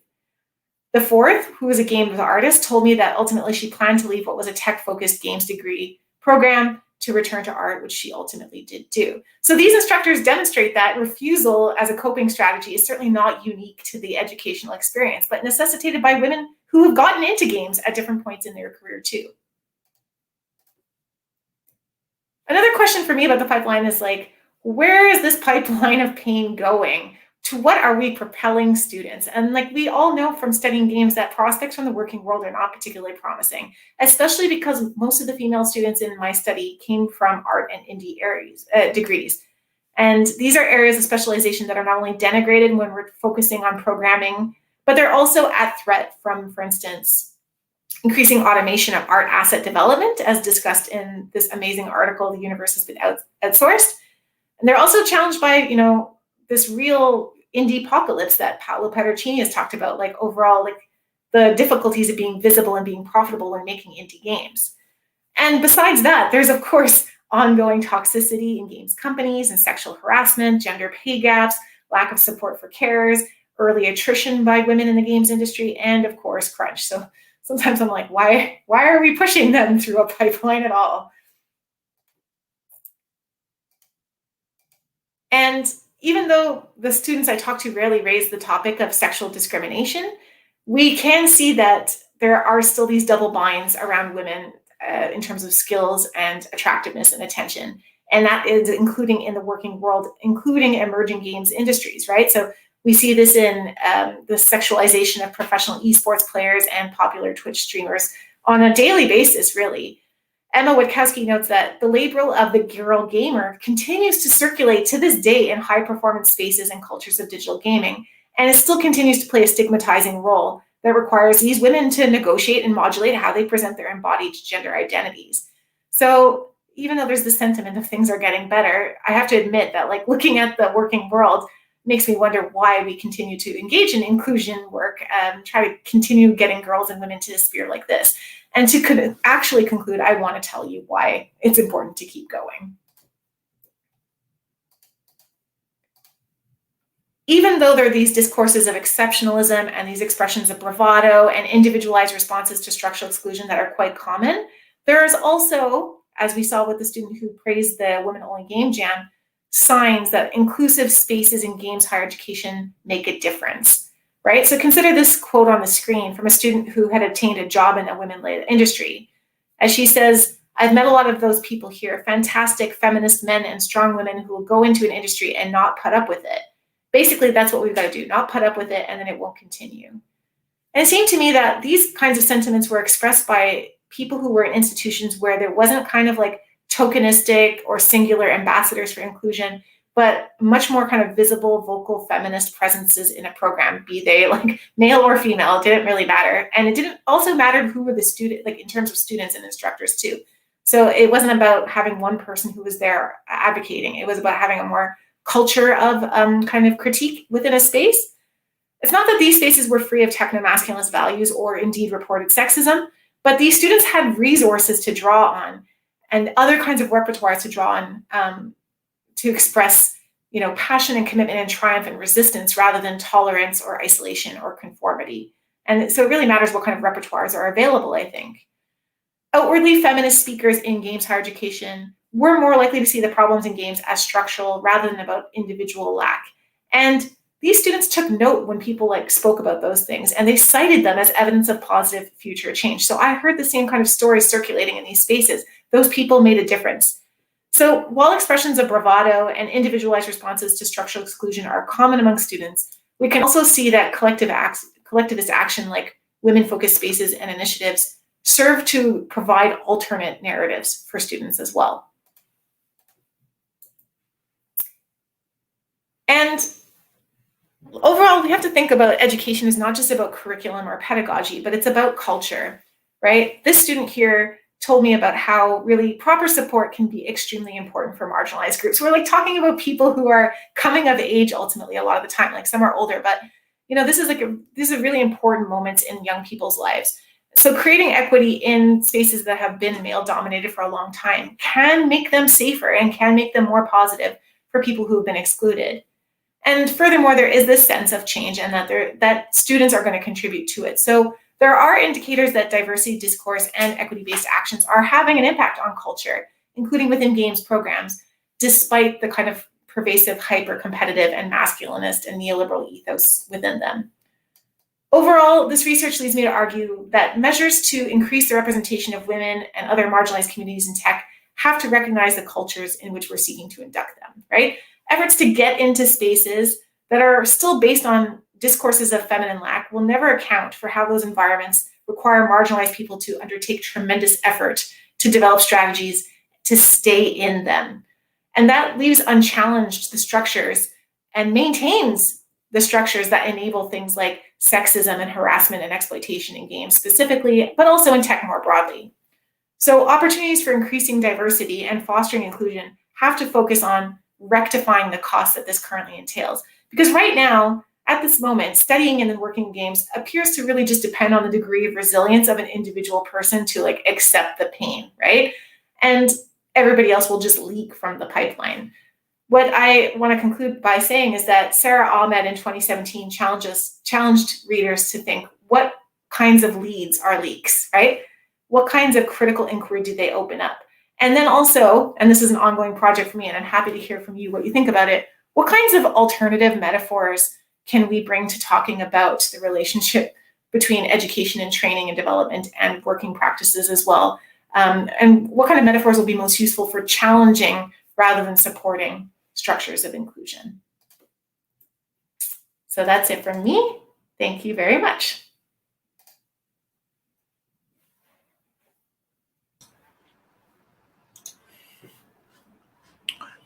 The fourth, who was a games artist, told me that ultimately she planned to leave what was a tech-focused games degree program to return to art, which she ultimately did do. So these instructors demonstrate that refusal as a coping strategy is certainly not unique to the educational experience, but necessitated by women who have gotten into games at different points in their career too. Another question for me about the pipeline is like, where is this pipeline of pain going? To what are we propelling students? And like we all know from studying games that prospects from the working world are not particularly promising, especially because most of the female students in my study came from art and indie degrees. And these are areas of specialization that are not only denigrated when we're focusing on programming, but they're also at threat from, for instance, increasing automation of art asset development, as discussed in this amazing article, The Universe Has Been Outsourced. And they're also challenged by, this real indie apocalypse that Paolo Pedercini has talked about, like overall, like the difficulties of being visible and being profitable when making indie games. And besides that, there's of course ongoing toxicity in games companies and sexual harassment, gender pay gaps, lack of support for carers, early attrition by women in the games industry, and of course, crunch. So sometimes I'm like, why are we pushing them through a pipeline at all? And even though the students I talk to rarely raise the topic of sexual discrimination, we can see that there are still these double binds around women in terms of skills and attractiveness and attention. And that is including in the working world, including emerging games industries, right? So we see this in the sexualization of professional esports players and popular Twitch streamers on a daily basis, really. Emma Witkowski notes that the label of the girl gamer continues to circulate to this day in high-performance spaces and cultures of digital gaming, and it still continues to play a stigmatizing role that requires these women to negotiate and modulate how they present their embodied gender identities. So even though there's the sentiment of things are getting better, I have to admit that like looking at the working world makes me wonder why we continue to engage in inclusion work, try to continue getting girls and women to a sphere like this. And to actually conclude, I want to tell you why it's important to keep going. Even though there are these discourses of exceptionalism and these expressions of bravado and individualized responses to structural exclusion that are quite common, there is also, as we saw with the student who praised the Women-Only Game Jam, signs that inclusive spaces in games higher education make a difference. Right? So consider this quote on the screen from a student who had obtained a job in a women-led industry. As she says, I've met a lot of those people here, fantastic feminist men and strong women who will go into an industry and not put up with it. Basically, that's what we've got to do, not put up with it, and then it won't continue. And it seemed to me that these kinds of sentiments were expressed by people who were in institutions where there wasn't kind of like tokenistic or singular ambassadors for inclusion, but much more kind of visible, vocal feminist presences in a program, be they like male or female, it didn't really matter. And it didn't also matter who were the student, like in terms of students and instructors too. So it wasn't about having one person who was there advocating. It was about having a more culture of kind of critique within a space. It's not that these spaces were free of techno-masculinist values or indeed reported sexism, but these students had resources to draw on and other kinds of repertoires to draw on to express, passion and commitment and triumph and resistance rather than tolerance or isolation or conformity. And so it really matters what kind of repertoires are available, I think. Outwardly feminist speakers in games higher education were more likely to see the problems in games as structural rather than about individual lack. And these students took note when people spoke about those things, and they cited them as evidence of positive future change. So I heard the same kind of stories circulating in these spaces. Those people made a difference. So while expressions of bravado and individualized responses to structural exclusion are common among students, we can also see that collectivist action like women-focused spaces and initiatives serve to provide alternate narratives for students as well. And overall, we have to think about education is not just about curriculum or pedagogy, but it's about culture, right? This student here told me about how really proper support can be extremely important for marginalized groups. We're talking about people who are coming of age ultimately a lot of the time, some are older, but this is a really important moment in young people's lives. So creating equity in spaces that have been male dominated for a long time can make them safer and can make them more positive for people who have been excluded. And furthermore, there is this sense of change and that students are going to contribute to it. So there are indicators that diversity, discourse, and equity-based actions are having an impact on culture, including within games programs, despite the kind of pervasive hyper-competitive and masculinist and neoliberal ethos within them. Overall, this research leads me to argue that measures to increase the representation of women and other marginalized communities in tech have to recognize the cultures in which we're seeking to induct them, right? Efforts to get into spaces that are still based on discourses of feminine lack will never account for how those environments require marginalized people to undertake tremendous effort to develop strategies to stay in them. And that leaves unchallenged the structures and maintains the structures that enable things like sexism and harassment and exploitation in games specifically, but also in tech more broadly. So opportunities for increasing diversity and fostering inclusion have to focus on rectifying the costs that this currently entails. Because right now, at this moment, studying and then working in games appears to really just depend on the degree of resilience of an individual person to accept the pain, right? And everybody else will just leak from the pipeline. What I want to conclude by saying is that Sarah Ahmed in 2017 challenged readers to think, what kinds of leads are leaks, right? What kinds of critical inquiry do they open up? And then also, and this is an ongoing project for me, and I'm happy to hear from you what you think about it, what kinds of alternative metaphors can we bring to talking about the relationship between education and training and development and working practices as well? And what kind of metaphors will be most useful for challenging rather than supporting structures of inclusion? So that's it from me. Thank you very much.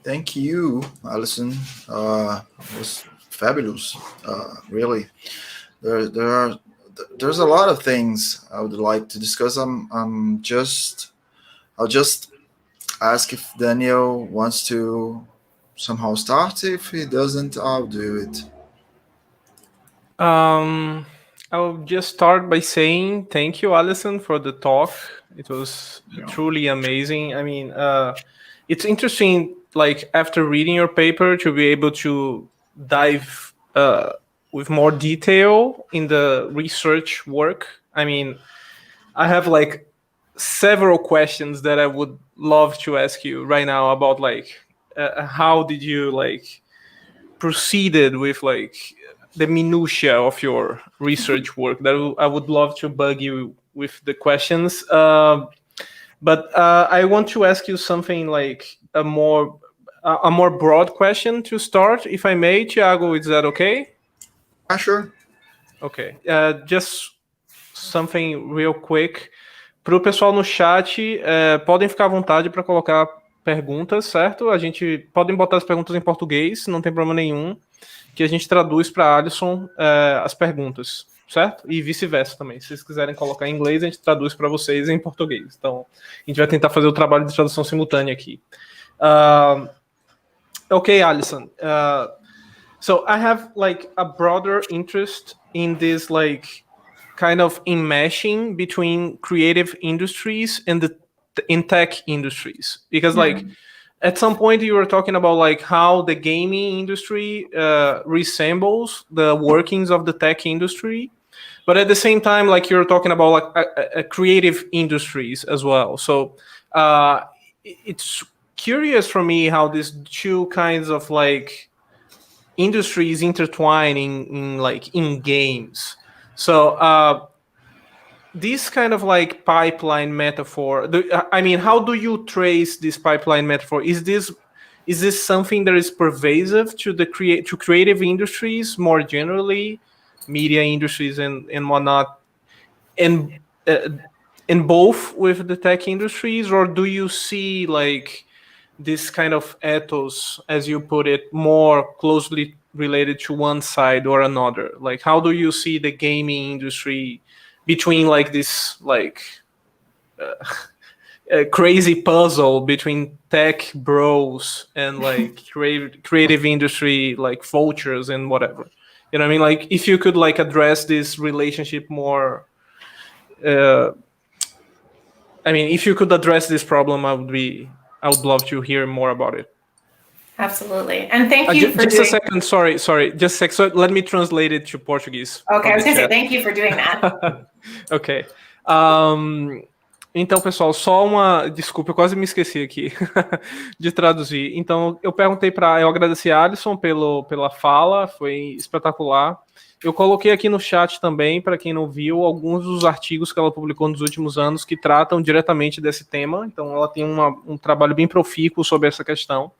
Thank you, Alison. It was fabulous, really. There's a lot of things I would like to discuss. I'll just ask if Daniel wants to somehow start. If he doesn't, I'll do it. I'll just start by saying thank you, Alison, for the talk. It was truly amazing. I mean, it's interesting, after reading your paper, to be able to dive with more detail in the research work. I mean, I have several questions that I would love to ask you right now about how did you proceeded with the minutia of your research work. That I would love to bug you with the questions. But I want to ask you something a more broad question to start, if I may, Thiago. Is that okay? Sure. Okay. Just something real quick. Para o pessoal no chat, podem ficar à vontade para colocar perguntas, certo? Podem botar as perguntas em português, não tem problema nenhum, que a gente traduz para a Alison as perguntas, certo? E vice-versa também. Se vocês quiserem colocar em inglês, a gente traduz para vocês em português. Então, a gente vai tentar fazer o trabalho de tradução simultânea aqui. Okay, Alison. So I have like a broader interest in this like kind of enmeshing between creative industries and in tech industries, because like at some point you were talking about like how the gaming industry resembles the workings of the tech industry, but at the same time like you're talking about like creative industries as well. So it's curious for me how these two kinds of like industries intertwining in games. So this kind of like pipeline metaphor, I mean, how do you trace this pipeline metaphor? Is this something that is pervasive to creative industries more generally, media industries and whatnot, and in both with the tech industries, or do you see like this kind of ethos, as you put it, more closely related to one side or another? Like, how do you see the gaming industry between like this like crazy puzzle between tech bros and like creative industry like vultures and whatever? You know what I mean? Like, if you could like address this relationship more, I mean, if you could address this problem, I would love to hear more about it. Absolutely. And thank you for just a second. Sorry. Just a sec. So let me translate it to Portuguese. Okay, I was going to say thank you for doing that. Ok. Então, pessoal, desculpa, eu quase me esqueci aqui de traduzir. Então, eu agradeci a Alison pela fala, foi espetacular. Eu coloquei aqui no chat também, para quem não viu, alguns dos artigos que ela publicou nos últimos anos que tratam diretamente desse tema. Então, ela tem um trabalho bem profícuo sobre essa questão.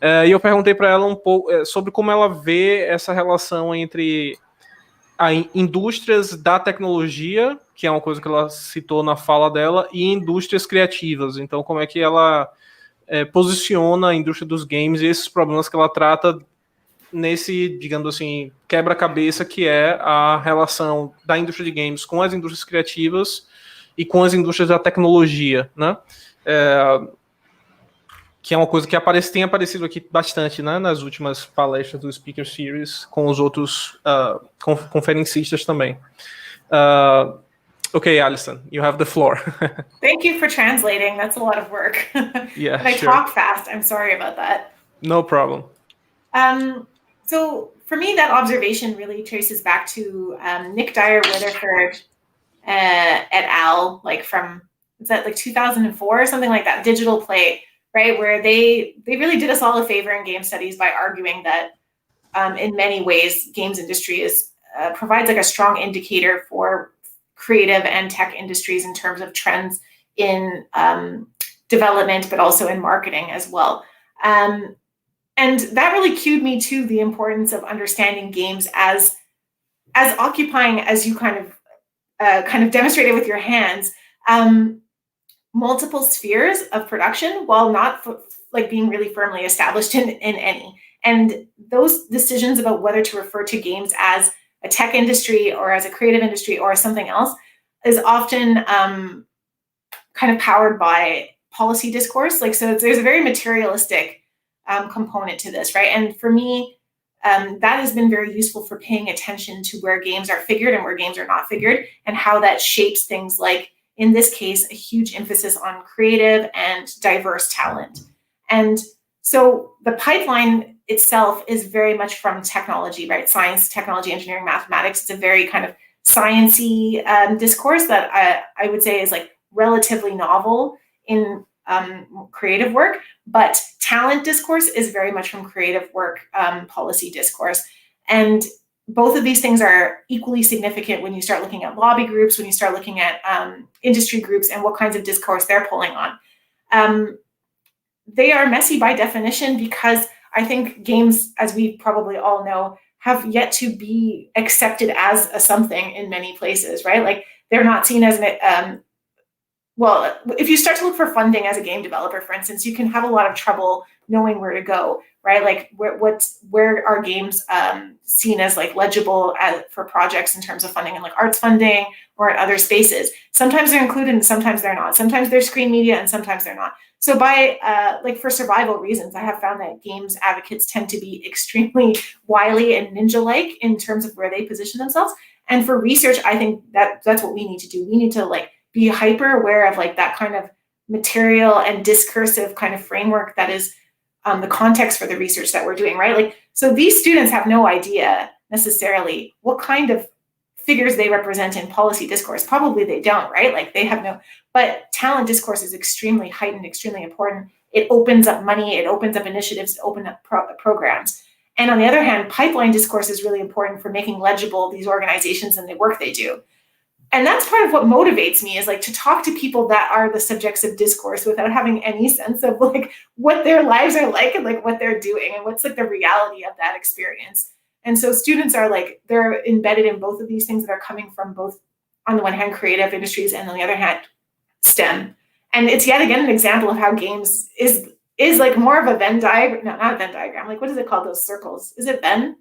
E eu perguntei para ela um pouco sobre como ela vê essa relação entre indústrias da tecnologia, que é uma coisa que ela citou na fala dela, e indústrias criativas. Então, como é que ela posiciona a indústria dos games e esses problemas que ela trata nesse, digamos assim, quebra-cabeça que é a relação da indústria de games com as indústrias criativas e com as indústrias da tecnologia, né? Que é uma coisa que tem aparecido aqui bastante, né, nas últimas palestras do Speaker Series, com os outros conferencistas também. Okay, Alison, you have the floor. Thank you for translating. That's a lot of work. Yeah, and I talk fast. I'm sorry about that. No problem. So for me, that observation really traces back to Nick Dyer Witherford et al., like from, is that like 2004 or something like that, Digital Play, right? Where they really did us all a favor in game studies by arguing that in many ways, games industry provides like a strong indicator for creative and tech industries in terms of trends in development, but also in marketing as well. And that really cued me to the importance of understanding games as occupying, as you kind of demonstrated with your hands, multiple spheres of production, while not like being really firmly established in any. And those decisions about whether to refer to games as a tech industry or as a creative industry or something else is often kind of powered by policy discourse. Like, so there's a very materialistic component to this, right? And for me, that has been very useful for paying attention to where games are figured and where games are not figured, and how that shapes things like, in this case, a huge emphasis on creative and diverse talent. And so the pipeline itself is very much from technology, right? Science, technology, engineering, mathematics. It's a very kind of sciencey discourse that I would say is like relatively novel in creative work, but talent discourse is very much from creative work, policy discourse. And both of these things are equally significant when you start looking at lobby groups, when you start looking at industry groups and what kinds of discourse they're pulling on. They are messy by definition because I think games, as we probably all know, have yet to be accepted as a something in many places, right? Like they're not seen as well, if you start to look for funding as a game developer, for instance, you can have a lot of trouble knowing where to go, right? Like where are games seen as like legible for projects in terms of funding and like arts funding or in other spaces. Sometimes they're included and sometimes they're not. Sometimes they're screen media and sometimes they're not. So by like for survival reasons, I have found that games advocates tend to be extremely wily and ninja-like in terms of where they position themselves. And for research, I think that's what we need to do. We need to like be hyper aware of like that kind of material and discursive kind of framework that is the context for the research that we're doing, right? Like, so these students have no idea necessarily what kind of figures they represent in policy discourse. Probably they don't, right? Like they have no, but talent discourse is extremely heightened, extremely important. It opens up money, it opens up initiatives, it opens up programs. And on the other hand, pipeline discourse is really important for making legible these organizations and the work they do. And that's part of what motivates me, is like to talk to people that are the subjects of discourse without having any sense of like what their lives are like and like what they're doing and what's like the reality of that experience. And so students are like, they're embedded in both of these things that are coming from both, on the one hand, creative industries, and on the other hand, STEM. And it's yet again an example of how games is like more of a Venn diagram, no, not a Venn diagram. Like, what is it called? Those circles? Is it Venn?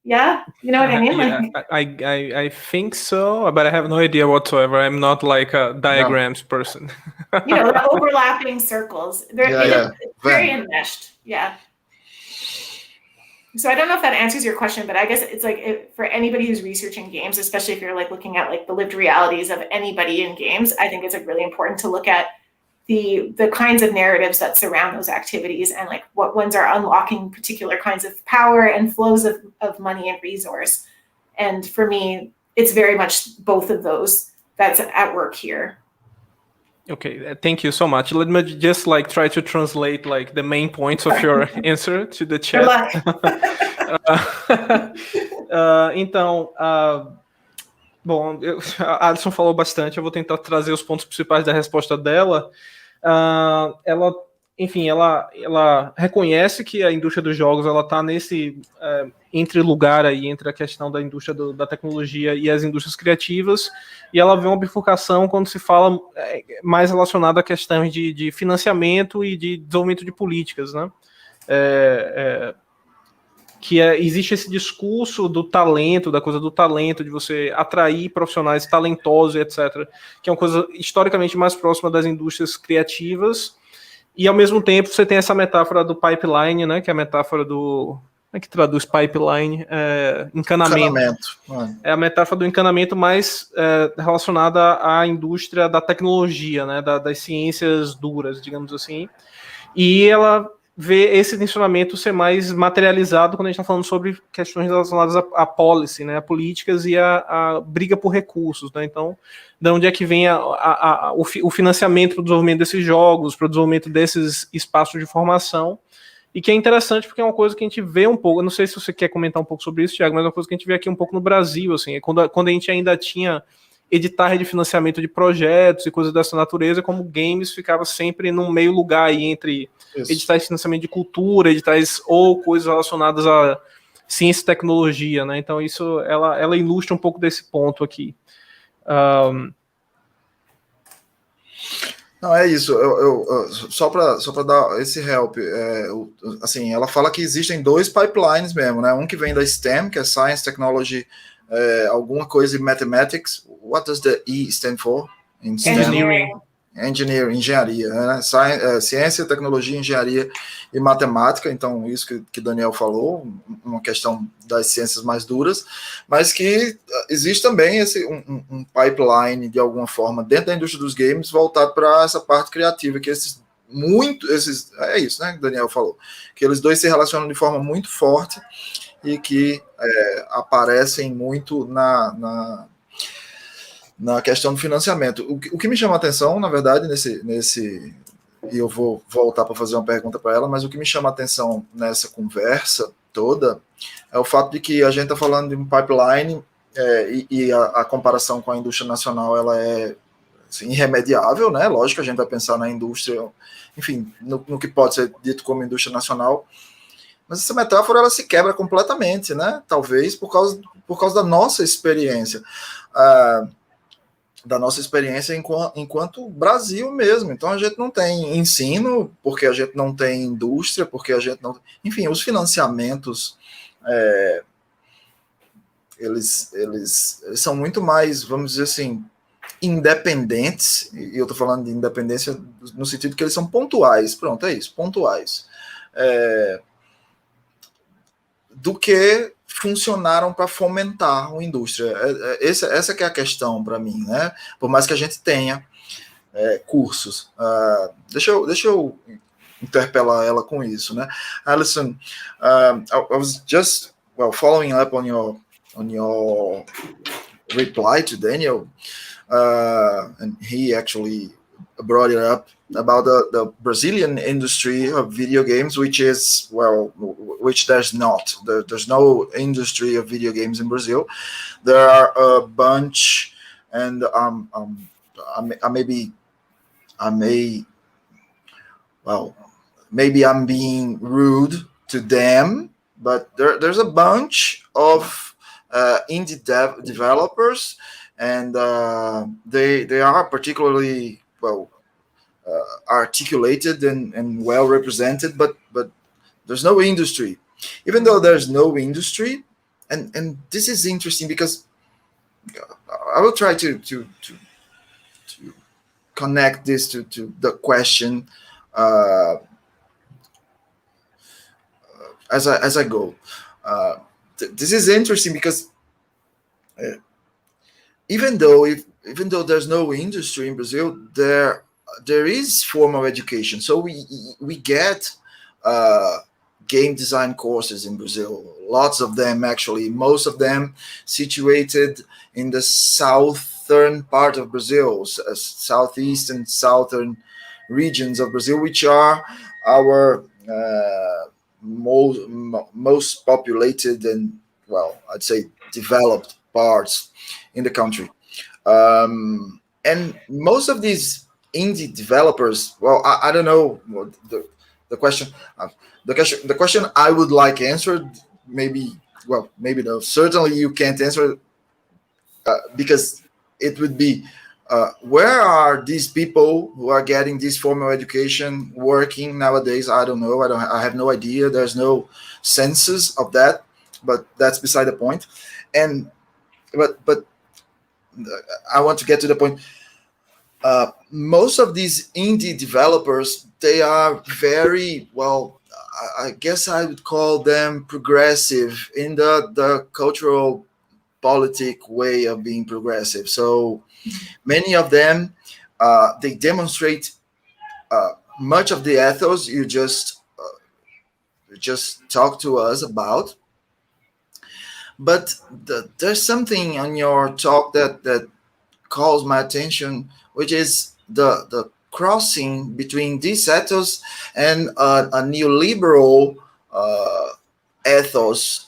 Yeah, you know what I mean? Yeah, I think so, but I have no idea whatsoever. I'm not like a diagrams person. You know, the overlapping circles. It's very enmeshed. Yeah. So I don't know if that answers your question, but I guess it's like for anybody who's researching games, especially if you're like looking at like the lived realities of anybody in games, I think it's like really important to look at the kinds of narratives that surround those activities and like what ones are unlocking particular kinds of power and flows of money and resource. And for me, it's very much both of those that's at work here. Okay, thank you so much. Let me just like try to translate like the main points of your answer to the chat. Então, bom, a Alison falou bastante, eu vou tentar trazer os pontos principais da resposta dela. Ela, enfim, ela reconhece que a indústria dos jogos ela está nesse entre lugar aí entre a questão da indústria da tecnologia e as indústrias criativas, e ela vê uma bifurcação quando se fala mais relacionado a questões de financiamento e de desenvolvimento de políticas, né? Existe esse discurso do talento, da coisa do talento, de você atrair profissionais talentosos, etc., que é uma coisa historicamente mais próxima das indústrias criativas, e ao mesmo tempo você tem essa metáfora do pipeline, né, que é a metáfora do... Como é que traduz pipeline? Encanamento. É a metáfora do encanamento mais relacionada à indústria da tecnologia, né, das ciências duras, digamos assim, e ela ver esse tensionamento ser mais materializado quando a gente está falando sobre questões relacionadas à policy, né, a políticas e a briga por recursos, né? Então, de onde é que vem o financiamento para o desenvolvimento desses jogos, para o desenvolvimento desses espaços de formação, e que é interessante porque é uma coisa que a gente vê um pouco, eu não sei se você quer comentar um pouco sobre isso, Thiago, mas é uma coisa que a gente vê aqui um pouco no Brasil, assim, quando a gente ainda tinha editais de financiamento de projetos e coisas dessa natureza, como games ficava sempre num meio lugar aí entre editais de financiamento de cultura, editais ou coisas relacionadas a ciência e tecnologia, né? Então isso, ela ilustra um pouco desse ponto aqui. Não, é isso. Só para dar esse help, assim, ela fala que existem dois pipelines mesmo, né? Um que vem da STEM, que é Science, Technology, alguma coisa em Mathematics. What does the E stand for? In STEM? Engenharia, né? Ciência, tecnologia, engenharia e matemática. Então, isso que Daniel falou, uma questão das ciências mais duras, mas que existe também um pipeline, de alguma forma, dentro da indústria dos games, voltado para essa parte criativa, que é isso, né, que Daniel falou, que eles dois se relacionam de forma muito forte e que aparecem muito na questão do financiamento. O que me chama a atenção, na verdade, e eu vou voltar para fazer uma pergunta para ela, mas o que me chama a atenção nessa conversa toda é o fato de que a gente está falando de um pipeline e a comparação com a indústria nacional ela é assim, irremediável, né? Lógico, a gente vai pensar na indústria, enfim, no que pode ser dito como indústria nacional, mas essa metáfora ela se quebra completamente, né? Talvez por causa da nossa experiência. da nossa experiência enquanto Brasil mesmo. Então, a gente não tem ensino, porque a gente não tem indústria, porque a gente não... Enfim, os financiamentos, eles são muito mais, vamos dizer assim, independentes, e eu estou falando de independência no sentido que eles são pontuais, pronto, é isso, pontuais, do que funcionaram para fomentar a indústria. Essa que é a questão para mim, né? Por mais que a gente tenha cursos. Deixa eu interpelar ela com isso, né? Alison, I was just following up on your reply to Daniel, and he actually brought it up about the Brazilian industry of video games, which there's not. There's no industry of video games in Brazil. There are a bunch, and maybe I'm being rude to them, but there's a bunch of indie developers, and they are particularly articulated and well represented, but there's no industry. Even though there's no industry, and this is interesting because I will try to connect this to the question as I go. This is interesting because even though there's no industry in Brazil, there is formal education. So we get game design courses in Brazil. Lots of them, actually, most of them situated in the southern part of Brazil, southeast and southern regions of Brazil, which are our most populated and, I'd say, developed parts in the country. And most of these indie developers, I don't know the question. The question I would like answered, maybe no. Certainly you can't answer because it would be where are these people who are getting this formal education working nowadays? I don't know. I have no idea. There's no census of that, but that's beside the point. But I want to get to the point. Most of these indie developers, they are very, I guess I would call them progressive in the cultural politic way of being progressive. So many of them, they demonstrate much of the ethos you just talked to us about. But there's something on your talk that calls my attention, which is the crossing between this ethos and a neoliberal ethos.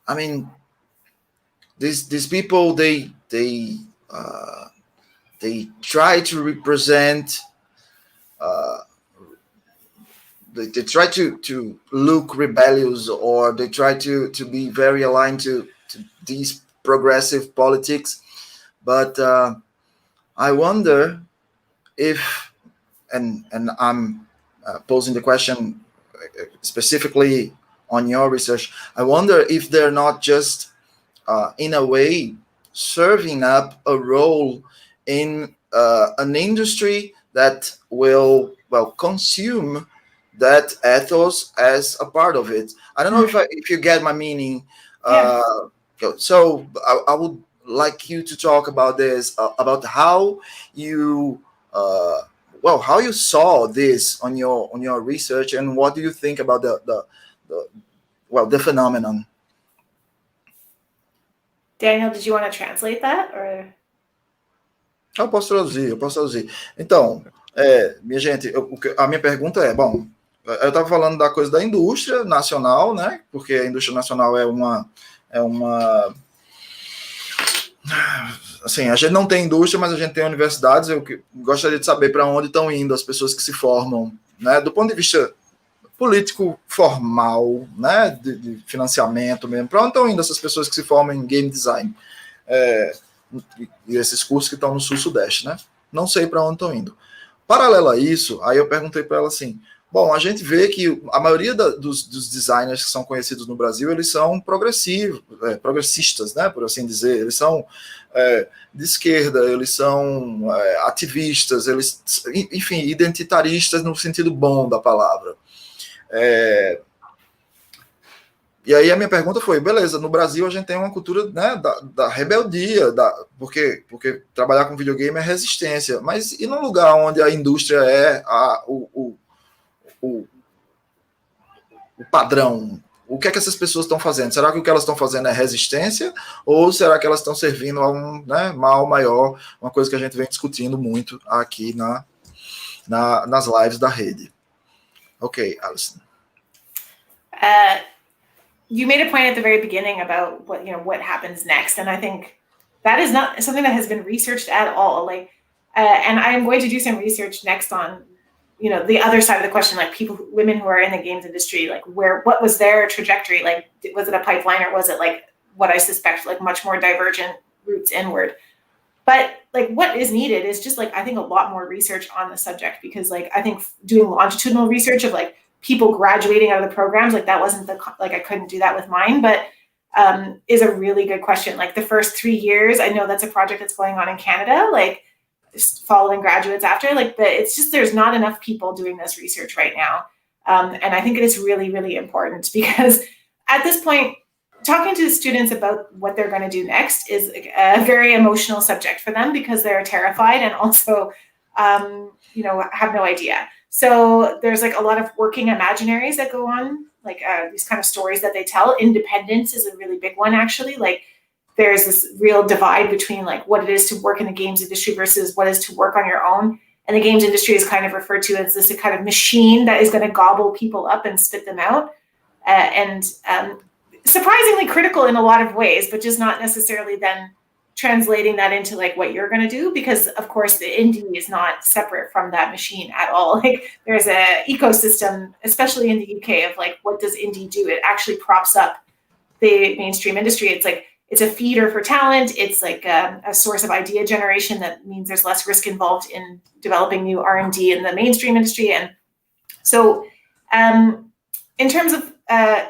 I mean, these people, they try to represent. They try to look rebellious, or they try to be very aligned to these progressive politics. But I wonder if, and I'm posing the question specifically on your research, I wonder if they're not just, in a way, serving up a role in an industry that will, consume that ethos as a part of it. I don't know if you get my meaning. Yeah. So I would like you to talk about this, about how you how you saw this on your research, and what do you think about the phenomenon. Daniel, did you want to translate that, or? Eu posso traduzir. Então, minha gente, a minha pergunta é, eu estava falando da coisa da indústria nacional, né? Porque a indústria nacional é uma assim, a gente não tem indústria, mas a gente tem universidades. Eu gostaria de saber para onde estão indo as pessoas que se formam, né? Do ponto de vista político formal, né? De financiamento mesmo. Para onde estão indo essas pessoas que se formam em game design? e esses cursos que estão no sul-sudeste, né? Não sei para onde estão indo. Paralelo a isso, aí eu perguntei para ela assim, bom, a gente vê que a maioria dos designers que são conhecidos no Brasil, eles são progressistas, né, por assim dizer, eles são de esquerda, eles são ativistas, eles, enfim, identitaristas no sentido bom da palavra. E aí a minha pergunta foi, beleza, no Brasil a gente tem uma cultura, né, da rebeldia, porque trabalhar com videogame é resistência, mas e num lugar onde a indústria é o padrão, o que é que essas pessoas estão fazendo? Será que o que elas estão fazendo é resistência? Ou será que elas estão servindo a um, né, mal maior? Uma coisa que a gente vem discutindo muito aqui nas lives da rede. Ok, Alison. You made a point at the very beginning about what happens next, and I think that is not something that has been researched at all. And I'm going to do some research next on the other side of the question, like women who are in the games industry, like what was their trajectory? Like, was it a pipeline, or was it like what I suspect, like much more divergent routes inward? But like what is needed is just like, I think a lot more research on the subject, because like I think doing longitudinal research of like people graduating out of the programs, like that wasn't I couldn't do that with mine, but is a really good question. Like the first 3 years, I know that's a project that's going on in Canada, like following graduates after, like, but it's just, there's not enough people doing this research right now. And I think it is really, really important, because at this point, talking to the students about what they're going to do next is a very emotional subject for them, because they're terrified and also, have no idea. So there's like a lot of working imaginaries that go on, like these kind of stories that they tell. Independence is a really big one, actually. Like there's this real divide between like what it is to work in the games industry versus what is to work on your own. And the games industry is kind of referred to as this kind of machine that is going to gobble people up and spit them out. And surprisingly critical in a lot of ways, but just not necessarily then translating that into like what you're going to do, because of course the indie is not separate from that machine at all. Like there's a ecosystem, especially in the UK, of like, what does indie do? It actually props up the mainstream industry. It's like, it's a feeder for talent. It's like a source of idea generation that means there's less risk involved in developing new R&D in the mainstream industry. And so in terms of,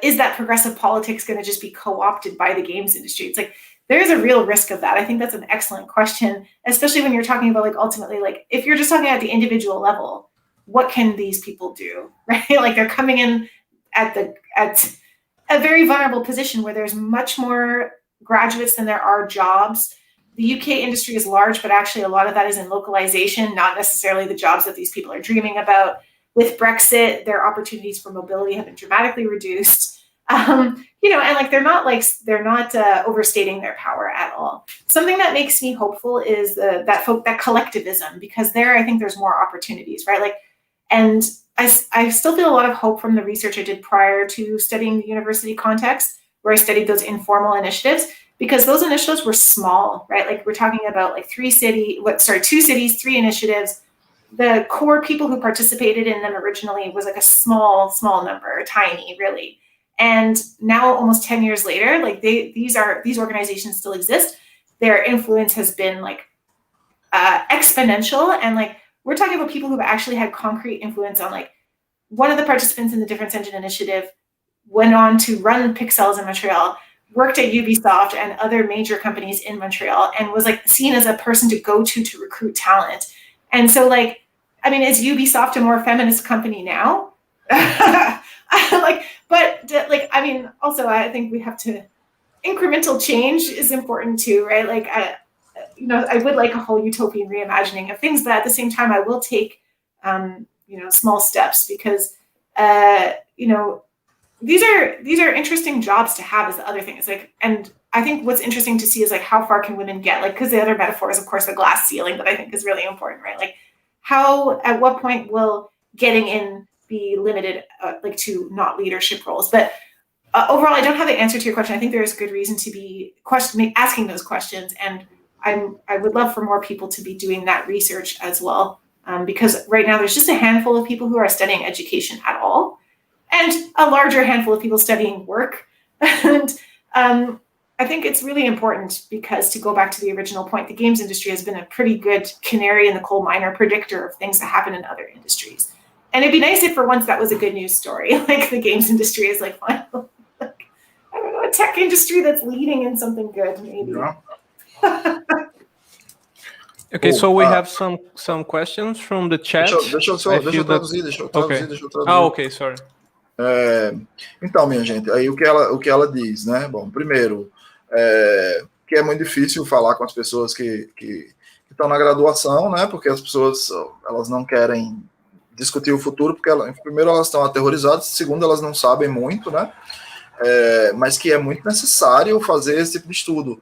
is that progressive politics going to just be co-opted by the games industry? It's like, there's a real risk of that. I think that's an excellent question, especially when you're talking about like ultimately, like if you're just talking at the individual level, what can these people do, right? Like they're coming in at a very vulnerable position where there's much more graduates than there are jobs. The UK industry is large, but actually a lot of that is in localization, not necessarily the jobs that these people are dreaming about. With Brexit, their opportunities for mobility have been dramatically reduced. And like they're not overstating their power at all. Something that makes me hopeful is that collectivism, because there I think there's more opportunities, right? Like, and I still feel a lot of hope from the research I did prior to studying the university context, where I studied those informal initiatives, because those initiatives were small, right? Like we're talking about like 2 cities, 3 initiatives. The core people who participated in them originally was like a small number, tiny, really. And now almost 10 years later, like these organizations still exist. Their influence has been like exponential. And like, we're talking about people who've actually had concrete influence on, like, one of the participants in the Difference Engine initiative went on to run Pixels in Montreal, worked at Ubisoft and other major companies in Montreal, and was like seen as a person to go to recruit talent. And so like, I mean, is Ubisoft a more feminist company now? Also I think we have to, incremental change is important too, right? Like, I would like a whole utopian reimagining of things, but at the same time, I will take, small steps, because, these are interesting jobs to have is the other thing. It's like, and I think what's interesting to see is like, how far can women get? Like, because the other metaphor is of course the glass ceiling that I think is really important, right? Like at what point will getting in be limited, to not leadership roles? But overall, I don't have the answer to your question. I think there is good reason to be asking those questions. And I would love for more people to be doing that research as well. Because right now there's just a handful of people who are studying education at all, and a larger handful of people studying work. And I think it's really important because, to go back to the original point, the games industry has been a pretty good canary in the coal mine, or predictor of things that happen in other industries. And it'd be nice if for once that was a good news story. Like the games industry is like, I don't know, a tech industry that's leading in something good, maybe. Yeah. Okay, so we have some questions from the chat. Deixa eu traduzir. Ok, sorry. Então, minha gente, aí o que ela diz, né? Bom, primeiro, que é muito difícil falar com as pessoas que estão na graduação, né? Porque as pessoas, elas não querem discutir o futuro, porque primeiro elas estão aterrorizadas, segundo elas não sabem muito, né? Mas que é muito necessário fazer esse tipo de estudo.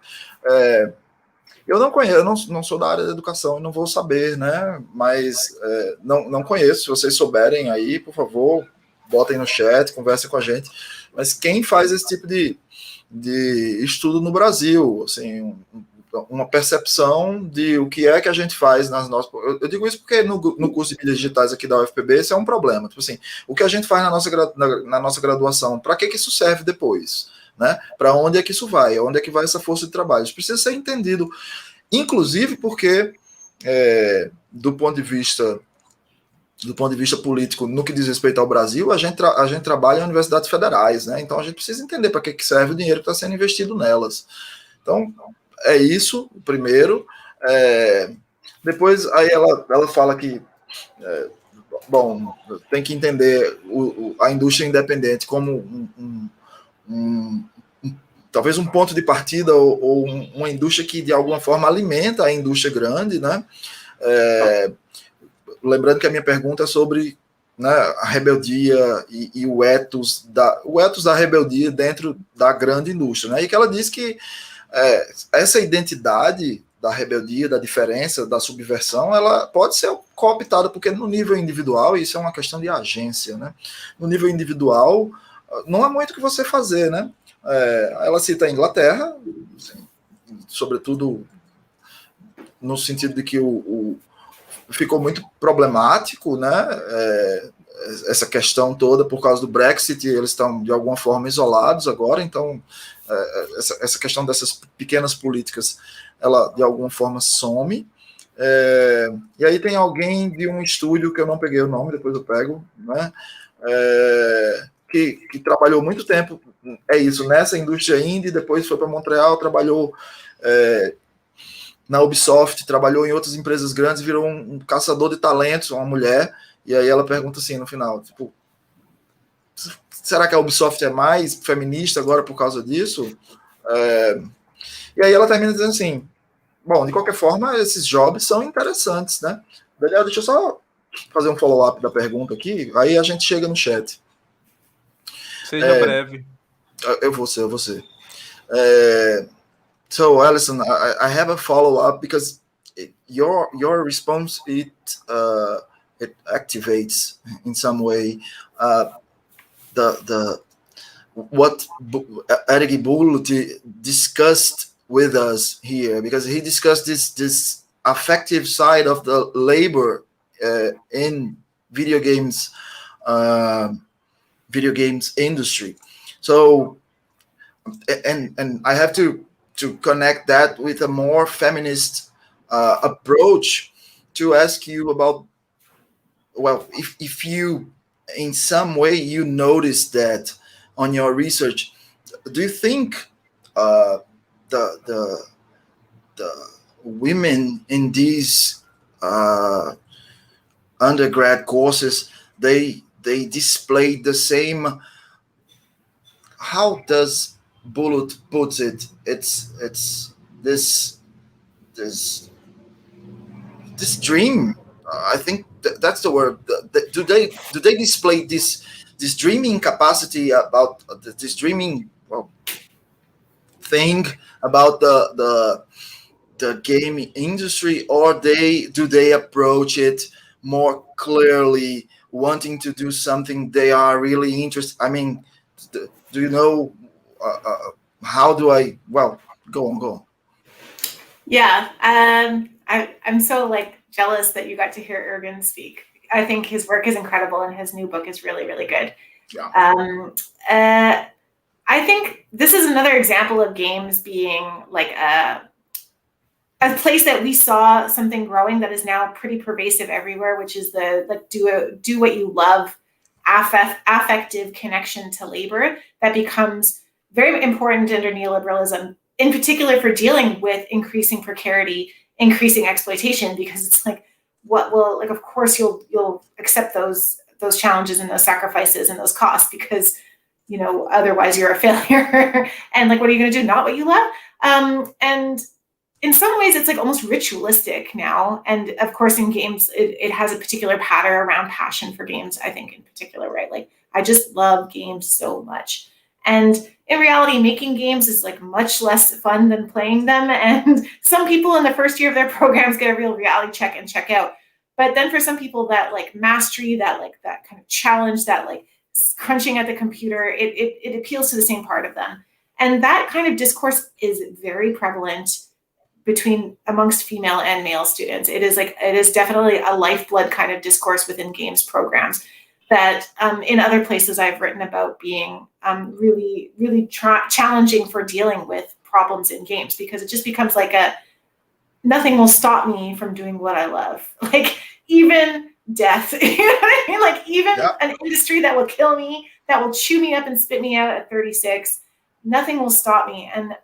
Eu não conheço, eu não sou da área da educação e não vou saber, né? Mas não conheço. Se vocês souberem aí, por favor, botem no chat, conversem com a gente. Mas quem faz esse tipo de estudo no Brasil, assim, uma percepção de o que é que a gente faz nas nossas... Eu digo isso porque no curso de mídias digitais aqui da UFPB, isso é um problema. Tipo assim, o que a gente faz na nossa graduação, para que isso serve depois? Né? Para onde é que isso vai? Onde é que vai essa força de trabalho? Isso precisa ser entendido, inclusive porque do ponto de vista político, no que diz respeito ao Brasil, a gente trabalha em universidades federais, né? Então a gente precisa entender para que serve o dinheiro que está sendo investido nelas. Então é isso, primeiro. Depois aí ela fala que bom, tem que entender a indústria independente como talvez um ponto de partida ou uma indústria que de alguma forma alimenta a indústria grande, né? Lembrando que a minha pergunta é sobre, né, a rebeldia e o ethos da rebeldia dentro da grande indústria, né? E que ela diz que essa identidade da rebeldia, da diferença, da subversão, ela pode ser cooptada, porque no nível individual, isso é uma questão de agência, né? No nível individual, não há muito o que você fazer, né? Ela cita a Inglaterra, assim, sobretudo no sentido de que ficou muito problemático, né? Essa questão toda por causa do Brexit, eles estão de alguma forma isolados agora, então essa questão dessas pequenas políticas, ela de alguma forma some. E aí tem alguém de um estúdio que eu não peguei o nome, depois eu pego, né? Que trabalhou muito tempo, nessa indústria indie, depois foi para Montreal, trabalhou na Ubisoft, trabalhou em outras empresas grandes, virou um caçador de talentos, uma mulher, e aí ela pergunta assim no final, tipo, será que a Ubisoft é mais feminista agora por causa disso? E aí ela termina dizendo assim, bom, de qualquer forma, esses jobs são interessantes, né? Daniel, deixa eu só fazer um follow-up da pergunta aqui, aí a gente chega no chat. Seja breve. Eu vou ser. So, Alison, I have a follow-up because your response it activates in some way what Eric Buluti discussed with us here, because he discussed this affective side of the labor in video games industry. So, and I have to connect that with a more feminist approach to ask you about, well, if you in some way you notice that on your research, do you think the women in these undergrad courses, they display the same, how does Bullitt puts it, it's this dream, I think that's the word. Do they display this dreaming capacity about this dreaming thing about the game industry, or do they approach it more clearly, wanting to do something they are really interested? I mean, do you know how do I? Well, go on. Yeah, I'm so jealous that you got to hear Ergen speak. I think his work is incredible, and his new book is really, really good. Yeah. I think this is another example of games being like a place that we saw something growing that is now pretty pervasive everywhere, which is the like do what you love, affective connection to labor that becomes very important under neoliberalism, in particular for dealing with increasing precarity, increasing exploitation, because it's like, what will, like, of course you'll accept those challenges and those sacrifices and those costs, because otherwise you're a failure. And like, what are you going to do? Not what you love. And in some ways it's like almost ritualistic now. And of course in games, it has a particular pattern around passion for games, I think, in particular, right? Like, I just love games so much. And in reality, making games is like much less fun than playing them. And some people in the first year of their programs get a real reality check and check out. But then for some people, that like mastery, that kind of challenge, that like crunching at the computer, it appeals to the same part of them. And that kind of discourse is very prevalent amongst female and male students. It is definitely a lifeblood kind of discourse within games programs that in other places I've written about being really, really challenging for dealing with problems in games, because it just becomes like nothing will stop me from doing what I love. Like, even death, you know what I mean? Like, even an industry that will kill me, that will chew me up and spit me out at 36, nothing will stop me. And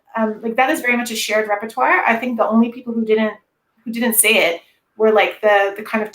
like, that is very much a shared repertoire. I think the only people who didn't say it were like the kind of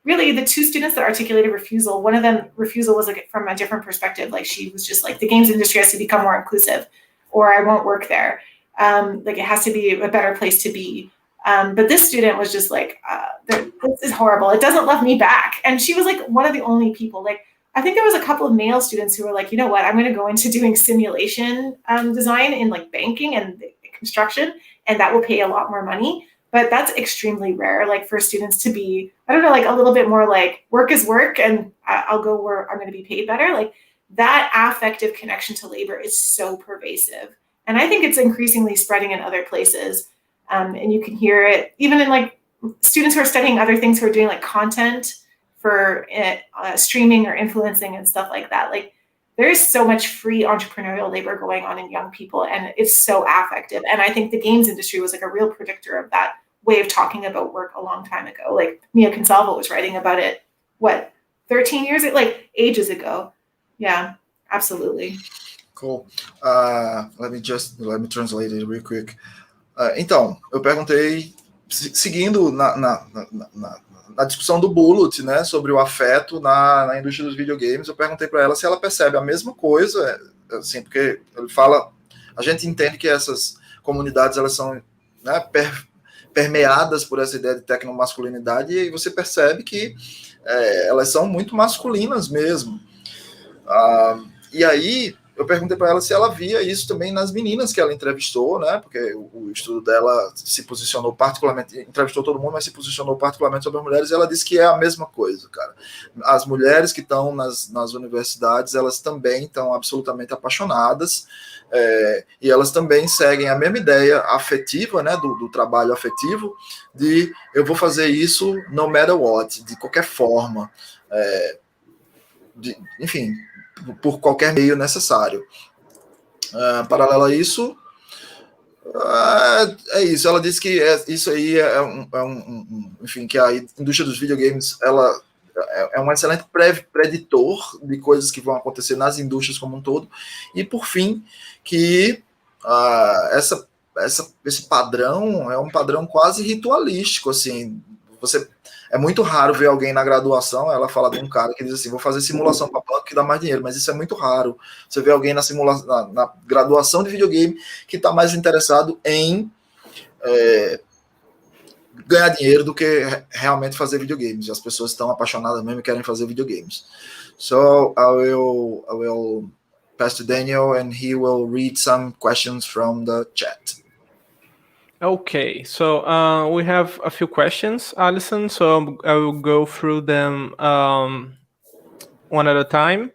really the two students that articulated Refusal. One of them, Refusal, was like from a different perspective. Like, she was just like, the games industry has to become more inclusive or I won't work there. Like, it has to be a better place to be. But this student was just like, this is horrible. It doesn't love me back. And she was like one of the only people. Like, I think there was a couple of male students who were like, you know what, I'm going to go into doing simulation design in like banking and construction, and that will pay a lot more money. But that's extremely rare, like, for students to be, I don't know, like a little bit more like, work is work and I'll go where I'm going to be paid better. Like, that affective connection to labor is so pervasive. And I think it's increasingly spreading in other places. And you can hear it even in like students who are studying other things, who are doing like content for streaming or influencing and stuff like that. Like, there is so much free entrepreneurial labor going on in young people, and it's so affective. And I think the games industry was like a real predictor of that way of talking about work a long time ago. Like, Mia Consalvo was writing about it, 13 years, like ages ago. Yeah, absolutely. Cool. Let me translate it real quick. Então, eu perguntei, seguindo na discussão do Bullet, né, sobre o afeto na indústria dos videogames, eu perguntei para ela se ela percebe a mesma coisa, assim, porque ele fala, a gente entende que essas comunidades, elas são, né, permeadas por essa ideia de tecnomasculinidade, e você percebe que elas são muito masculinas mesmo. E aí eu perguntei para ela se ela via isso também nas meninas que ela entrevistou, né? Porque o estudo dela se posicionou particularmente, entrevistou todo mundo, mas se posicionou particularmente sobre as mulheres, e ela disse que é a mesma coisa, cara. As mulheres que estão nas universidades, elas também estão absolutamente apaixonadas, e elas também seguem a mesma ideia afetiva, né? Do trabalho afetivo, de eu vou fazer isso no matter what, de qualquer forma, enfim, por qualquer meio necessário. Paralelo a isso, é isso. Ela disse que isso aí enfim, que a indústria dos videogames, ela é um excelente preditor de coisas que vão acontecer nas indústrias como um todo. E, por fim, que esse padrão é um padrão quase ritualístico, assim. É muito raro ver alguém na graduação, ela fala de um cara que diz assim, vou fazer simulação para banco que dá mais dinheiro, mas isso é muito raro. Você vê alguém na graduação de videogame que está mais interessado em ganhar dinheiro do que realmente fazer videogames. As pessoas estão apaixonadas mesmo e querem fazer videogames. So I will pass to Daniel and he will read some questions from the chat. Okay, so we have a few questions, Alison, so I will go through them one at a time.